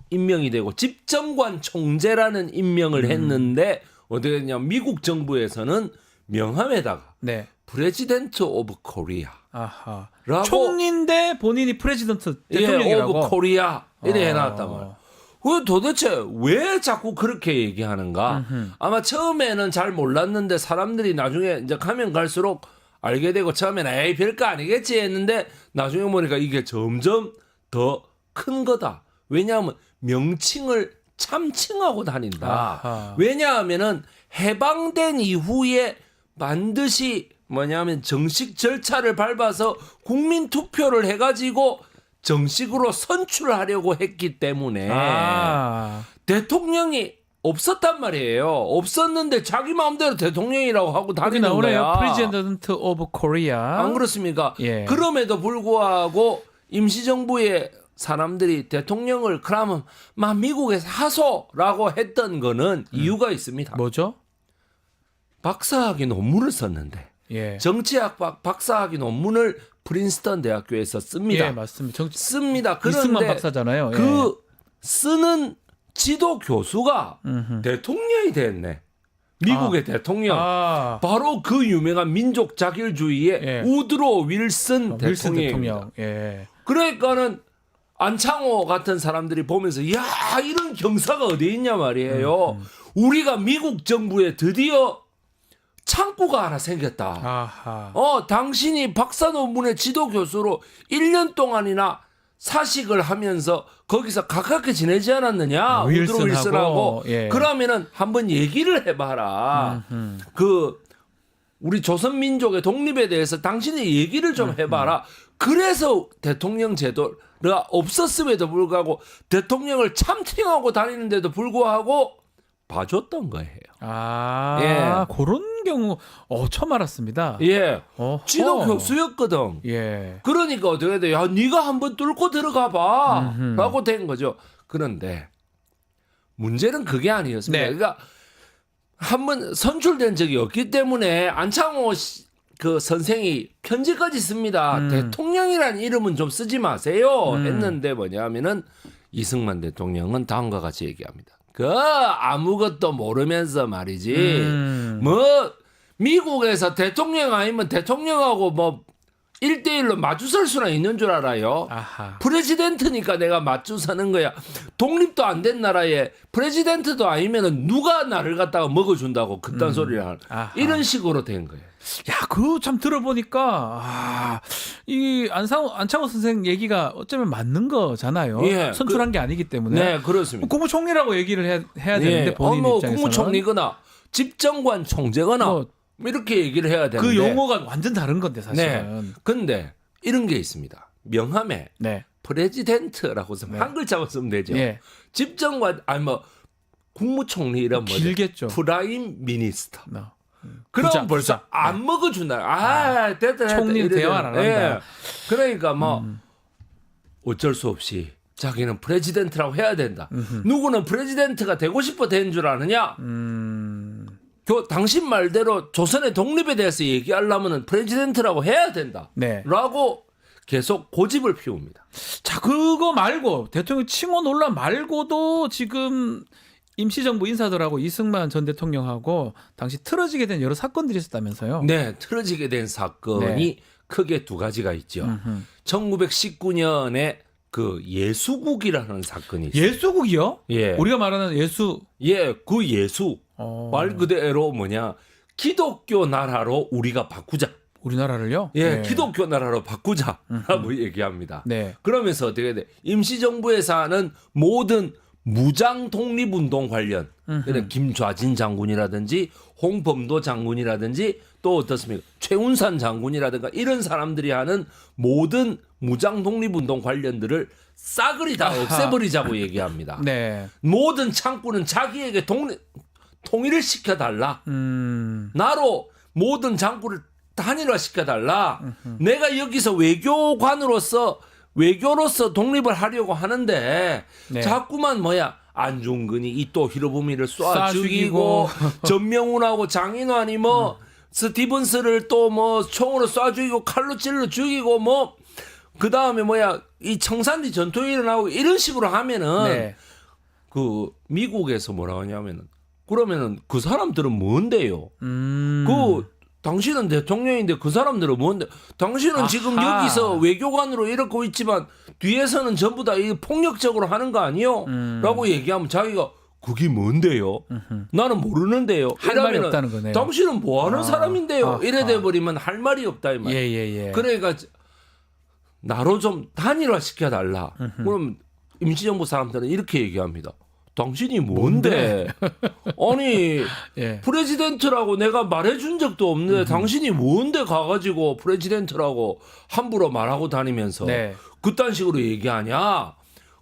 임명이 되고 집정관 총재라는 임명을 했는데 어떻게 했냐면 미국 정부에서는 명함에다가 네. 프레지던트 오브 코리아 아하. 라고 총리인데 본인이 프레지던트 대통령이라고. 오브 코리아 이래 해놨단 어. 말이야. 그 도대체 왜 자꾸 그렇게 얘기하는가? 아마 처음에는 잘 몰랐는데 사람들이 나중에 이제 가면 갈수록 알게 되고 처음에는 에이 별거 아니겠지 했는데 나중에 보니까 이게 점점 더 큰 거다. 왜냐하면 명칭을 참칭하고 다닌다. 아하. 왜냐하면은 해방된 이후에 반드시 뭐냐면 정식 절차를 밟아서 국민 투표를 해가지고 정식으로 선출하려고 했기 때문에 아. 대통령이 없었단 말이에요. 없었는데 자기 마음대로 대통령이라고 하고 여기 다니는 나오네요. 거야. 프레지던트 오브 코리아. 안 그렇습니까? 예. 그럼에도 불구하고 임시정부의 사람들이 대통령을 그러면 막 미국에서 하소라고 했던 거는 이유가 있습니다. 뭐죠? 박사학위 논문을 썼는데 예. 정치학 박사학위 논문을 프린스턴 대학교에서 씁니다. 예, 맞습니다. 씁니다. 이승만 그런데 박사잖아요. 예. 그 쓰는 지도 교수가 대통령이 됐네. 미국의 대통령. 아. 바로 그 유명한 민족 자결주의의 예. 우드로 윌슨 윌슨 대통령입니다. 대통령. 예. 그러니까는 안창호 같은 사람들이 보면서 야 이런 경사가 어디 있냐 말이에요. 우리가 미국 정부에 드디어 창구가 하나 생겼다. 아하. 당신이 박사 논문의 지도 교수로 1년 동안이나 사식을 하면서 거기서 가깝게 지내지 않았느냐? 우드로 윌슨하고. 예. 그러면은 한번 얘기를 해봐라. 그 우리 조선 민족의 독립에 대해서 당신이 얘기를 좀 해봐라. 그래서 대통령 제도가 없었음에도 불구하고 대통령을 참칭하고 다니는데도 불구하고 봐줬던 거예요. 아, 예. 그런 경우 처음 알았습니다. 예. 어허. 지도 교수였거든. 예. 그러니까 어떻게 돼? 야, 네가 한번 뚫고 들어가 봐. 라고 된 거죠. 그런데 문제는 그게 아니었습니다. 네. 그러니까 한번 선출된 적이 없기 때문에 안창호 그 선생이 편지까지 씁니다. 대통령이라는 이름은 좀 쓰지 마세요. 했는데 뭐냐면은 이승만 대통령은 다음과 같이 얘기합니다. 아무것도 모르면서 말이지. 뭐 미국에서 대통령 아니면 대통령하고 뭐 1대1로 마주설 수나 있는 줄 알아요. 아하. 프레지던트니까 내가 마주서는 거야. 독립도 안 된 나라에 프레지던트도 아니면은 누가 나를 갖다가 먹어준다고 그딴 소리를 하는. 아하. 이런 식으로 된 거예요. 야, 그거 참 들어보니까 이 안창호 선생 얘기가 어쩌면 맞는 거잖아요. 예, 선출한 게 아니기 때문에. 네, 그렇습니다. 국무총리라고 얘기를 해야 되는데 본인 뭐 입장에서는 국무총리거나 집정관 총재거나 뭐 이렇게 얘기를 해야 되는데 그 용어가 완전 다른 건데 사실은. 네. 근데 이런 게 있습니다. 명함에 네. 프레지던트라고 쓰면 한 글자만 쓰면 되죠. 예. 집정관 아니 뭐 국무총리 이런 뭐 길겠죠. 프라임 미니스터. 나. 그럼 부장, 벌써 부장. 안 먹어준다. 됐다. 총리는 이러잖아요. 대화를 안 한다. 그러니까 뭐 어쩔 수 없이 자기는 프레지던트라고 해야 된다. 누구는 프레지던트가 되고 싶어 된 줄 아느냐? 당신 말대로 조선의 독립에 대해서 얘기하려면 프레지던트라고 해야 된다. 네. 라고 계속 고집을 피웁니다. 자, 그거 말고 대통령 칭호 논란 말고도 지금 임시정부 인사들하고 이승만 전 대통령하고 당시 틀어지게 된 여러 사건들이 있었다면서요? 네, 틀어지게 된 사건이 크게 두 가지가 있죠. 1919년에 그 예수국이라는 사건이 있어요. 예수국이요? 예. 우리가 말하는 예수. 예, 그 예수 말 그대로 기독교 나라로 우리가 바꾸자. 우리나라를요? 예, 네. 기독교 나라로 바꾸자라고 얘기합니다. 네. 그러면서 어떻게 돼? 임시정부에서 하는 모든 무장 독립운동 관련, 그러니까 김좌진 장군이라든지 홍범도 장군이라든지 또 어떻습니까? 최운산 장군이라든가 이런 사람들이 하는 모든 무장 독립운동 관련들을 싸그리 다 아하. 없애버리자고 얘기합니다. 네. 모든 창구는 자기에게 통일을 시켜달라. 나로 모든 장구를 단일화 시켜달라. 내가 여기서 외교로서 독립을 하려고 하는데 네. 자꾸만 안중근이 이또 히로부미를 쏴 쏴 죽이고 전명훈하고 장인환이 스티븐스를 또 총으로 쏴 죽이고 칼로 찔러 죽이고 그 다음에 이 청산리 전투가 일어나고 이런 식으로 하면은 네. 그 미국에서 뭐라고 하냐면은 그러면은 그 사람들은 뭔데요? 당신은 대통령인데 그 사람들은 뭔데? 당신은 지금 아하. 여기서 외교관으로 이러고 있지만 뒤에서는 전부 다 이 폭력적으로 하는 거 아니요? 라고 얘기하면 자기가 그게 뭔데요? 나는 모르는데요. 할 말이 이러면은 없다는 거네요. 당신은 뭐 하는 사람인데요? 아하. 이래 돼 버리면 할 말이 없다 이 말. 예. 그러니까 나로 좀 단일화 시켜달라. 그럼 임시정부 사람들은 이렇게 얘기합니다. 당신이 뭔데? 아니 예. 프레지던트라고 내가 말해준 적도 없는데 당신이 뭔데 가가지고 프레지던트라고 함부로 말하고 다니면서 네. 그딴 식으로 얘기하냐?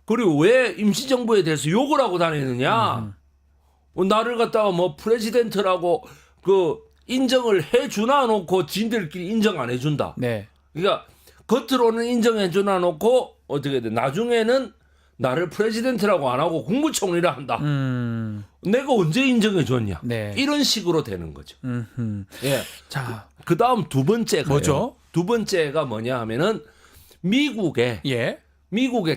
그리고 왜 임시정부에 대해서 욕을 하고 다니느냐? 나를 갖다가 프레지던트라고 그 인정을 해주나 놓고 진들끼리 인정 안 해준다. 네. 그러니까 겉으로는 인정해주나 놓고 어떻게 돼? 나중에는 나를 프레지던트라고 안 하고 국무총리라 한다. 내가 언제 인정해줬냐? 네. 이런 식으로 되는 거죠. 예. 자, 그 다음 두 번째가 뭐죠? 두 번째가 뭐냐 하면은 미국에 예.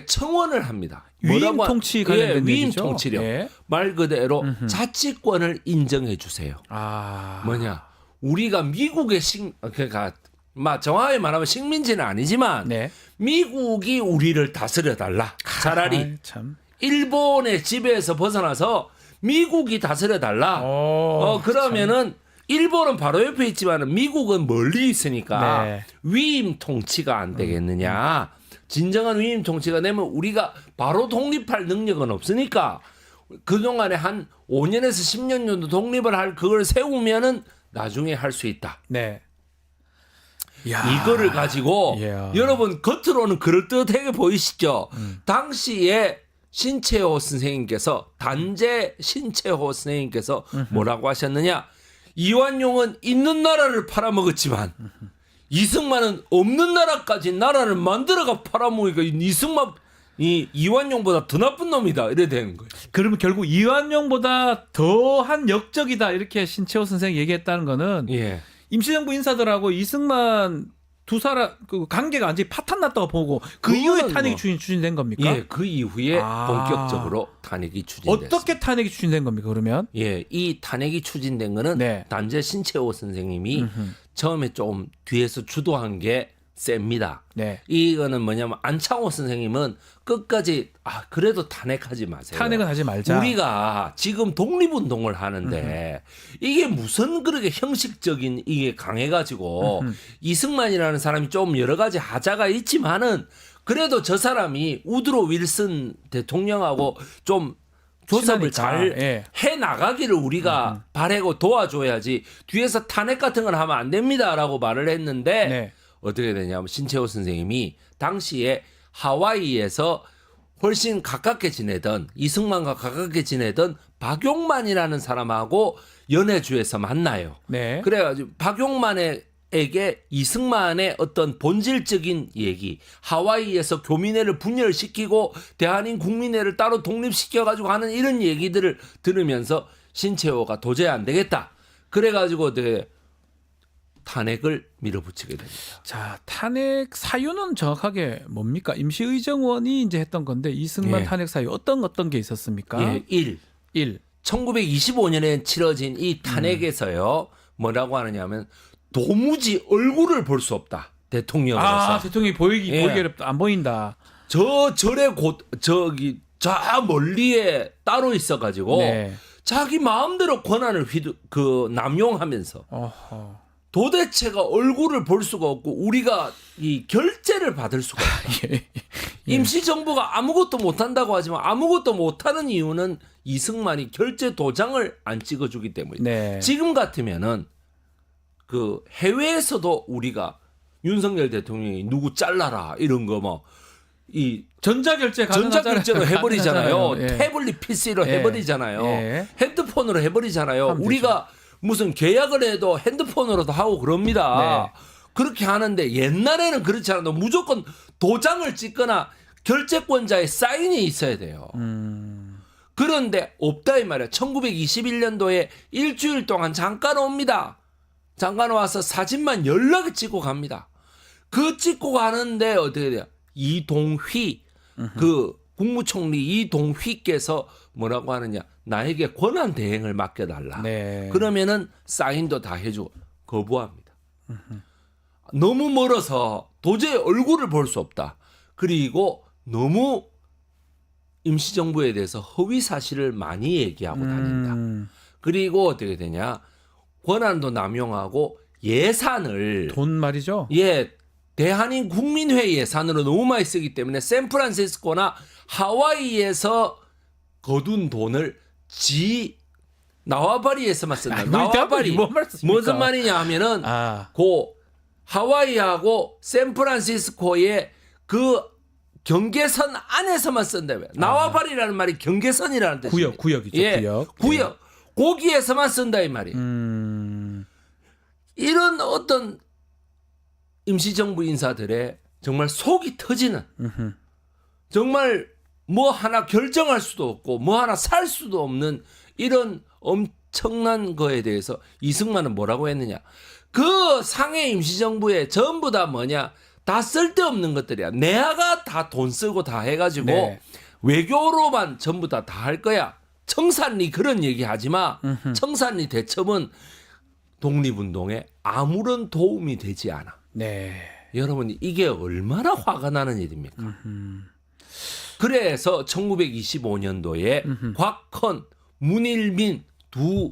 청원을 합니다. 위임 뭐라고 통치 관련된 위임 얘기죠? 통치력. 예. 말 그대로 자치권을 인정해 주세요. 우리가 미국의 그러니까 정확하게 말하면 식민지는 아니지만 네. 미국이 우리를 다스려 달라. 차라리 아이, 참. 일본의 지배에서 벗어나서 미국이 다스려 달라. 그러면은 일본은 바로 옆에 있지만 미국은 멀리 있으니까 네. 위임 통치가 안 되겠느냐. 진정한 위임 통치가 되면 우리가 바로 독립할 능력은 없으니까 그동안에 한 5년에서 10년 정도 독립을 할 그걸 세우면은 나중에 할 수 있다. 네. 야. 이거를 가지고 이야. 여러분 겉으로는 그럴듯하게 보이시죠? 당시에 신채호 선생님께서 단재 신채호 선생님께서 뭐라고 하셨느냐? 이완용은 있는 나라를 팔아먹었지만 이승만은 없는 나라까지 나라를 만들어가 팔아먹으니까 이완용보다 더 나쁜 놈이다 이래 되는 거예요. 그러면 결국 이완용보다 더한 역적이다 이렇게 신채호 선생이 얘기했다는 거는 예. 임시정부 인사들하고 이승만 두 사람 그 관계가 완전히 파탄났다고 보고 그 그거는 이후에 탄핵이 추진된 겁니까? 예, 그 이후에 아. 본격적으로 탄핵이 추진됐습니다. 어떻게 탄핵이 추진된 겁니까? 그러면? 예, 이 탄핵이 추진된 거는 네. 단재 신채호 선생님이 처음에 좀 뒤에서 주도한 게 셉니다. 네. 이거는 뭐냐면 안창호 선생님은 끝까지 그래도 탄핵하지 마세요. 탄핵은 하지 말자. 우리가 지금 독립운동을 하는데 이게 무슨 그렇게 형식적인 이게 강해가지고 이승만이라는 사람이 좀 여러 가지 하자가 있지만은 그래도 저 사람이 우드로 윌슨 대통령하고 좀 교섭을 잘 예. 해 나가기를 우리가 바라고 도와줘야지 뒤에서 탄핵 같은 건 하면 안 됩니다라고 말을 했는데 네. 어떻게 되냐면 신채호 선생님이 당시에 하와이에서 훨씬 가깝게 지내던 이승만과 가깝게 지내던 박용만이라는 사람하고 연해주에서 만나요. 네. 그래가지고 박용만의 에게 이승만의 어떤 본질적인 얘기, 하와이에서 교민회를 분열시키고 대한민 국민회를 따로 독립시켜가지고 하는 이런 얘기들을 들으면서 신채호가 도저히 안 되겠다. 그래가지고 탄핵을 밀어붙이게 됩니다. 자, 탄핵 사유는 정확하게 뭡니까? 임시의정원이 이제 했던 건데 이승만 예. 탄핵 사유 어떤 게 있었습니까? 예, 1. 1925년에 치러진 이 탄핵에서요. 뭐라고 하느냐면 도무지 얼굴을 볼 수 없다. 대통령으로서. 대통령이 보이기 예. 어렵다. 안 보인다. 저 절에 저기 저 멀리에 따로 있어가지고 네. 자기 마음대로 권한을 남용하면서 어허. 도대체가 얼굴을 볼 수가 없고 우리가 이 결재를 받을 수가 없다. 예. 임시정부가 아무것도 못한다고 하지만 아무것도 못하는 이유는 이승만이 결재 도장을 안 찍어주기 때문이다. 네. 지금 같으면은 그 해외에서도 우리가 윤석열 대통령이 누구 잘라라 이런 거 뭐 이 전자결제 전자결제로 해버리잖아요. 예. 태블릿 PC로 예. 해버리잖아요. 예. 핸드폰으로 해버리잖아요. 하면 우리가 무슨 계약을 해도 핸드폰으로도 하고 그럽니다. 네. 그렇게 하는데 옛날에는 그렇지 않아도 무조건 도장을 찍거나 결재권자의 사인이 있어야 돼요. 그런데 없다 이 말이야. 1921년도에 일주일 동안 잠깐 옵니다. 잠깐 와서 사진만 연락을 찍고 갑니다. 그 찍고 가는데 어떻게 돼요? 이동휘 그 국무총리 이동휘께서 뭐라고 하느냐? 나에게 권한 대행을 맡겨달라. 네. 그러면은 사인도 다 해주고 거부합니다. 너무 멀어서 도저히 얼굴을 볼 수 없다. 그리고 너무 임시정부에 대해서 허위 사실을 많이 얘기하고 다닌다. 그리고 어떻게 되냐? 권한도 남용하고 예산을 돈 말이죠. 대한민 국민회 예산으로 너무 많이 쓰기 때문에 샌프란시스코나 하와이에서 거둔 돈을 나와바리에서만 쓴다. 나와바리 뭔 말씀입니까? 무슨 말이냐 하면은 고 하와이하고 샌프란시스코의 그 경계선 안에서만 쓴다며. 나와바리라는 말이 경계선이라는 뜻이에요. 구역이죠. 구역. 거기에서만 쓴다 이 말이에요. 이런 어떤 임시정부 인사들의 정말 속이 터지는 정말 뭐 하나 결정할 수도 없고 뭐 하나 살 수도 없는 이런 엄청난 거에 대해서 이승만은 뭐라고 했느냐. 그 상해 임시정부에 전부 다 뭐냐. 다 쓸데없는 것들이야. 내가 다 돈 쓰고 다 해가지고 네. 외교로만 전부 다 할 거야. 청산리 그런 얘기 하지 마. 청산리 대첩은 독립운동에 아무런 도움이 되지 않아. 네. 여러분 이게 얼마나 화가 나는 일입니까? 그래서 1925년도에 곽헌, 문일민 두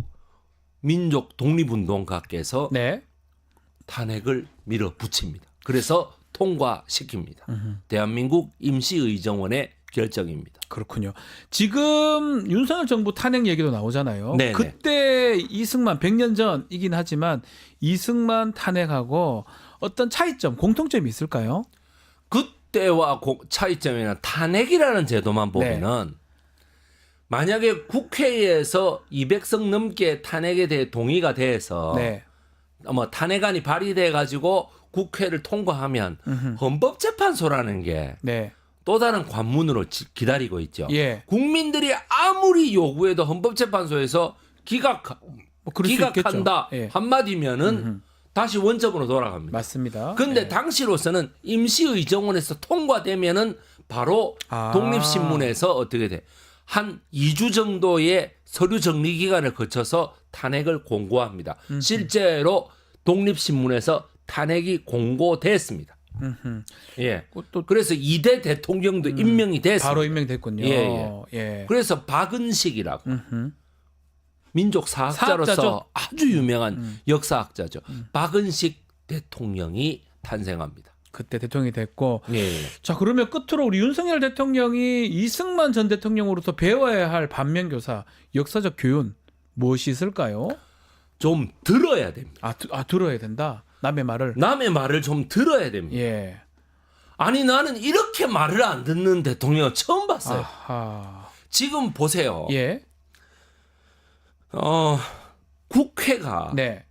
민족 독립운동가께서 네. 탄핵을 밀어붙입니다. 그래서 통과시킵니다. 대한민국 임시의정원의 결정입니다. 그렇군요. 지금 윤석열 정부 탄핵 얘기도 나오잖아요. 네네. 그때 이승만 100년 전이긴 하지만 이승만 탄핵하고 어떤 차이점, 공통점이 있을까요? 그때와 차이점이나 탄핵이라는 제도만 보면은 만약에 국회에서 200석 넘게 탄핵에 대해 동의가 돼서 네. 뭐 탄핵안이 발의돼 가지고 국회를 통과하면 헌법재판소라는 게 네. 또 다른 관문으로 기다리고 있죠. 예. 국민들이 아무리 요구해도 헌법재판소에서 뭐 그럴 수 있겠죠. 기각한다 예. 한마디면은 다시 원점으로 돌아갑니다. 맞습니다. 근데 네. 당시로서는 임시의정원에서 통과되면은 바로 독립신문에서 어떻게 돼? 한 2주 정도의 서류 정리 기간을 거쳐서 탄핵을 공고합니다. 실제로 독립신문에서 탄핵이 공고됐습니다. 예. 또 그래서 2대 대통령도 임명이 됐습니다. 바로 임명됐군요. 예. 그래서 박은식이라고 민족 사학자로서 사학자죠. 아주 유명한 역사학자죠. 박은식 대통령이 탄생합니다. 그때 대통령이 됐고. 예. 자, 그러면 끝으로 우리 윤석열 대통령이 이승만 전 대통령으로서 배워야 할 반면교사, 역사적 교훈 무엇이 있을까요? 좀 들어야 됩니다. 들어야 된다. 남의 말을. 남의 말을 좀 들어야 됩니다. 예. 아니 나는 이렇게 말을 안 듣는 대통령 처음 봤어요. 아하. 지금 보세요. 예. 국회가 네.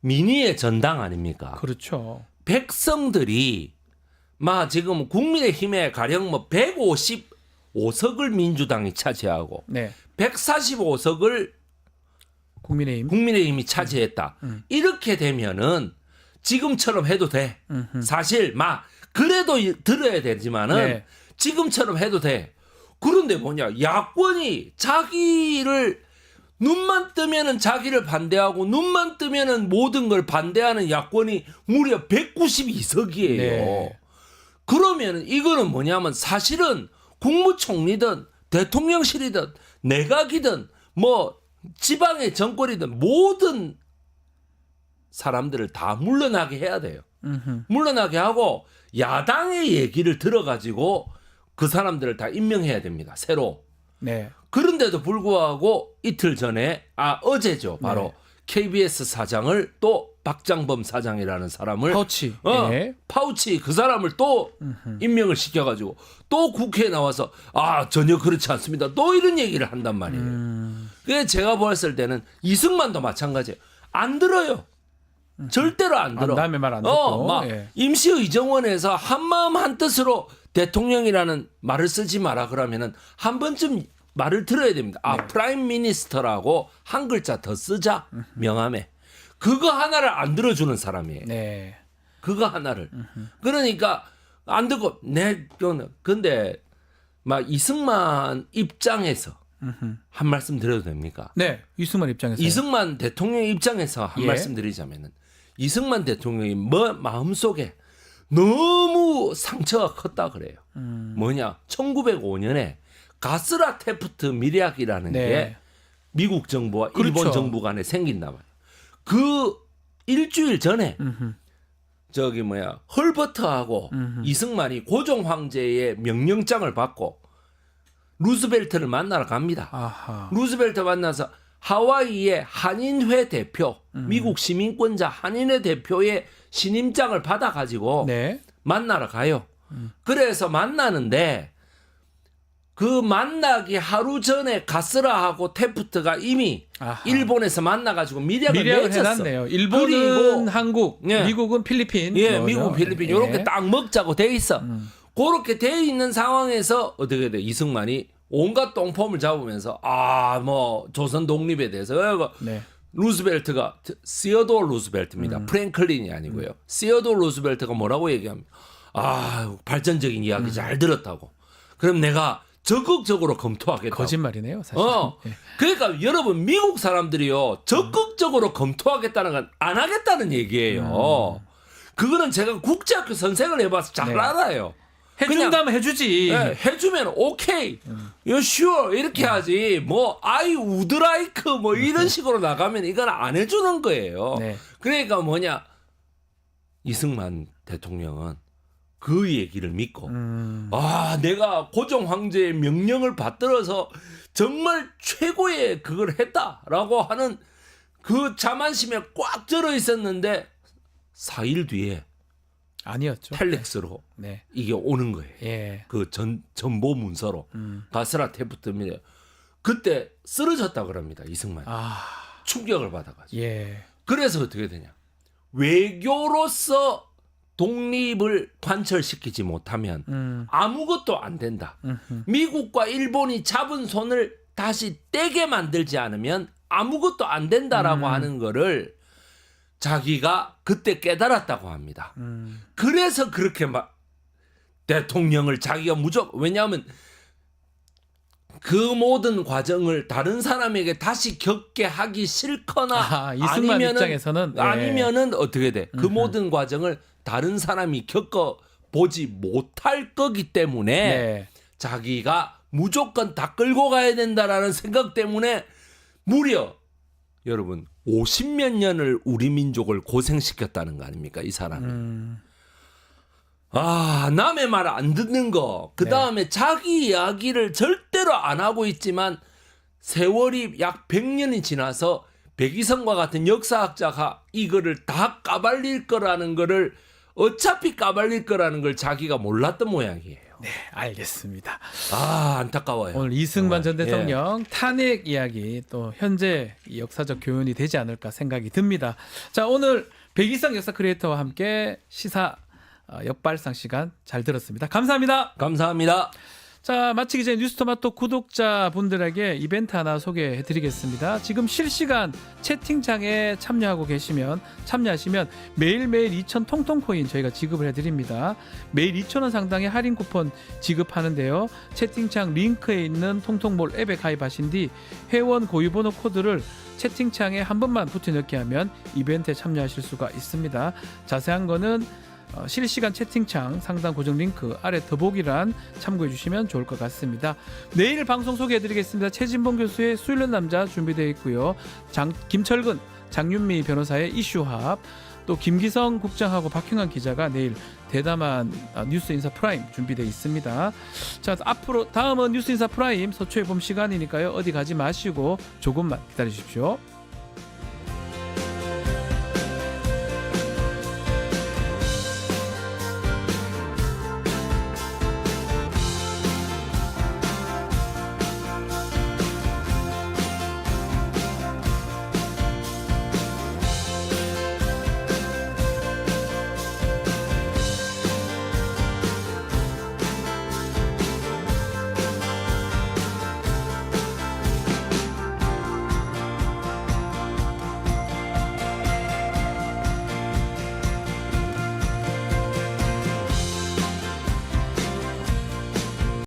민의의 전당 아닙니까? 그렇죠. 백성들이 막 지금 국민의힘에 가령 뭐 155석을 민주당이 차지하고 네. 145석을 국민의힘. 국민의힘이 차지했다. 이렇게 되면은 지금처럼 해도 돼. 사실 막 그래도 들어야 되지만은 네. 지금처럼 해도 돼. 그런데 뭐냐? 야권이 자기를 눈만 뜨면은 자기를 반대하고 눈만 뜨면은 모든 걸 반대하는 야권이 무려 192석이에요. 네. 그러면 이거는 뭐냐면 사실은 국무총리든 대통령실이든 내각이든 뭐 지방의 정권이든 모든 사람들을 다 물러나게 해야 돼요. 물러나게 하고 야당의 얘기를 들어가지고 그 사람들을 다 임명해야 됩니다. 새로. 네. 그런데도 불구하고 이틀 전에 어제죠. 바로 네. KBS 사장을 또 박장범 사장이라는 사람을 파우치. 네. 파우치 그 사람을 또 임명을 시켜가지고 또 국회에 나와서 전혀 그렇지 않습니다. 또 이런 얘기를 한단 말이에요. 그래서 제가 보았을 때는 이승만도 마찬가지예요. 안 들어요. 절대로 안 들어. 남의 말 안 듣고. 막 예. 임시의정원에서 한마음 한뜻으로 대통령이라는 말을 쓰지 마라 그러면은 한 번쯤 말을 들어야 됩니다. 프라임 미니스터라고 한 글자 더 쓰자 명함에. 그거 하나를 안 들어주는 사람이에요. 네. 그거 하나를. 그러니까 안 듣고 근데 막 이승만 입장에서 한 말씀 드려도 됩니까? 네. 이승만 입장에서. 이승만 대통령 입장에서 한 예. 말씀 드리자면은 이승만 대통령이 마음속에 너무 상처가 컸다 그래요. 뭐냐? 1905년에 가스라 테프트 밀약이라는 네. 게 미국 정부와 그렇죠. 일본 정부 간에 생긴단 말이에요. 그 일주일 전에 헐버트하고 이승만이 고종 황제의 명령장을 받고 루스벨트를 만나러 갑니다. 아하. 루스벨트 만나서 하와이의 한인회 대표, 미국 시민권자 한인회 대표의 신임장을 받아가지고 네. 만나러 가요. 그래서 만나는데 그 만나기 하루 전에 가스라하고 테프트가 이미 아하. 일본에서 만나가지고 미략을 미략을 맺었어. 해놨네요. 일본은 그리고 한국, 예. 미국은 필리핀. 예, 거죠. 미국, 필리핀 예. 이렇게 딱 먹자고 돼 있어. 그렇게 돼 있는 상황에서 어떻게 돼? 이승만이 온갖 똥폼을 잡으면서 뭐 조선 독립에 대해서 네. 루스벨트가 시어도어 루스벨트입니다. 프랭클린이 아니고요. 시어도어 루스벨트가 뭐라고 얘기합니까? 발전적인 이야기 잘 들었다고. 그럼 내가 적극적으로 검토하겠다고. 거짓말이네요, 사실. 예. 그러니까 여러분 미국 사람들이요 적극적으로 검토하겠다는 건 안 하겠다는 얘기예요. 그거는 제가 국제학교 선생을 해봐서 잘 네. 알아요. 해준다면 해주지. 네, 해주면 오케이, you sure 이렇게 하지. 뭐 I would like 뭐 이런 식으로 나가면 이건 안 해주는 거예요. 네. 그러니까 뭐냐 이승만 대통령은 그 얘기를 믿고 내가 고종 황제의 명령을 받들어서 정말 최고의 그걸 했다라고 하는 그 자만심에 꽉 들어 있었는데 4일 뒤에 아니었죠. 텔렉스로 네. 이게 오는 거예요. 예. 그 전보 문서로 가스라 테프트입니다. 그때 쓰러졌다 그럽니다. 이승만. 충격을 받아가지고. 예. 그래서 어떻게 되냐? 외교로서 독립을 관철시키지 못하면 아무것도 안 된다. 미국과 일본이 잡은 손을 다시 떼게 만들지 않으면 아무것도 안 된다라고 하는 거를 자기가 그때 깨달았다고 합니다. 그래서 그렇게 막 대통령을 자기가 무조건 왜냐하면 그 모든 과정을 다른 사람에게 다시 겪게 하기 싫거나 이승만 입장에서는 네. 아니면은 어떻게 돼? 그 모든 과정을 다른 사람이 겪어 보지 못할 거기 때문에 네. 자기가 무조건 다 끌고 가야 된다라는 생각 때문에 무려 여러분 50몇 년을 우리 민족을 고생시켰다는 거 아닙니까? 이 사람이. 남의 말 안 듣는 거. 그다음에 자기 이야기를 절대로 안 하고 있지만 세월이 약 100년이 지나서 백이성과 같은 역사학자가 이거를 다 까발릴 거라는 거를 어차피 까발릴 거라는 걸 자기가 몰랐던 모양이에요. 네, 알겠습니다. 아, 안타까워요. 오늘 이승만 전 정말. 대통령 탄핵 이야기 또 현재 이 역사적 교훈이 되지 않을까 생각이 듭니다. 자, 오늘 백이성 역사 크리에이터와 함께 시사 역발상 시간 잘 들었습니다. 감사합니다. 감사합니다. 자, 마치기 전에 뉴스토마토 구독자분들에게 이벤트 하나 소개해드리겠습니다. 지금 실시간 채팅창에 참여하시면 매일매일 2,000 통통코인 저희가 지급을 해드립니다. 매일 2,000원 상당의 할인 쿠폰 지급하는데요. 채팅창 링크에 있는 통통몰 앱에 가입하신 뒤 회원 고유번호 코드를 채팅창에 한 번만 붙여 넣기 하면 이벤트에 참여하실 수가 있습니다. 자세한 거는 실시간 채팅창 상단 고정 링크 아래 더보기란 참고해 주시면 좋을 것 같습니다. 내일 방송 소개해 드리겠습니다. 최진봉 교수의 수일런 남자 준비되어 있고요. 김철근, 장윤미 변호사의 이슈합, 또 김기성 국장하고 박형환 기자가 내일 대담한 뉴스 인사 프라임 준비되어 있습니다. 자, 앞으로 다음은 뉴스 인사 프라임 서초에 봄 시간이니까요. 어디 가지 마시고 조금만 기다려 주십시오.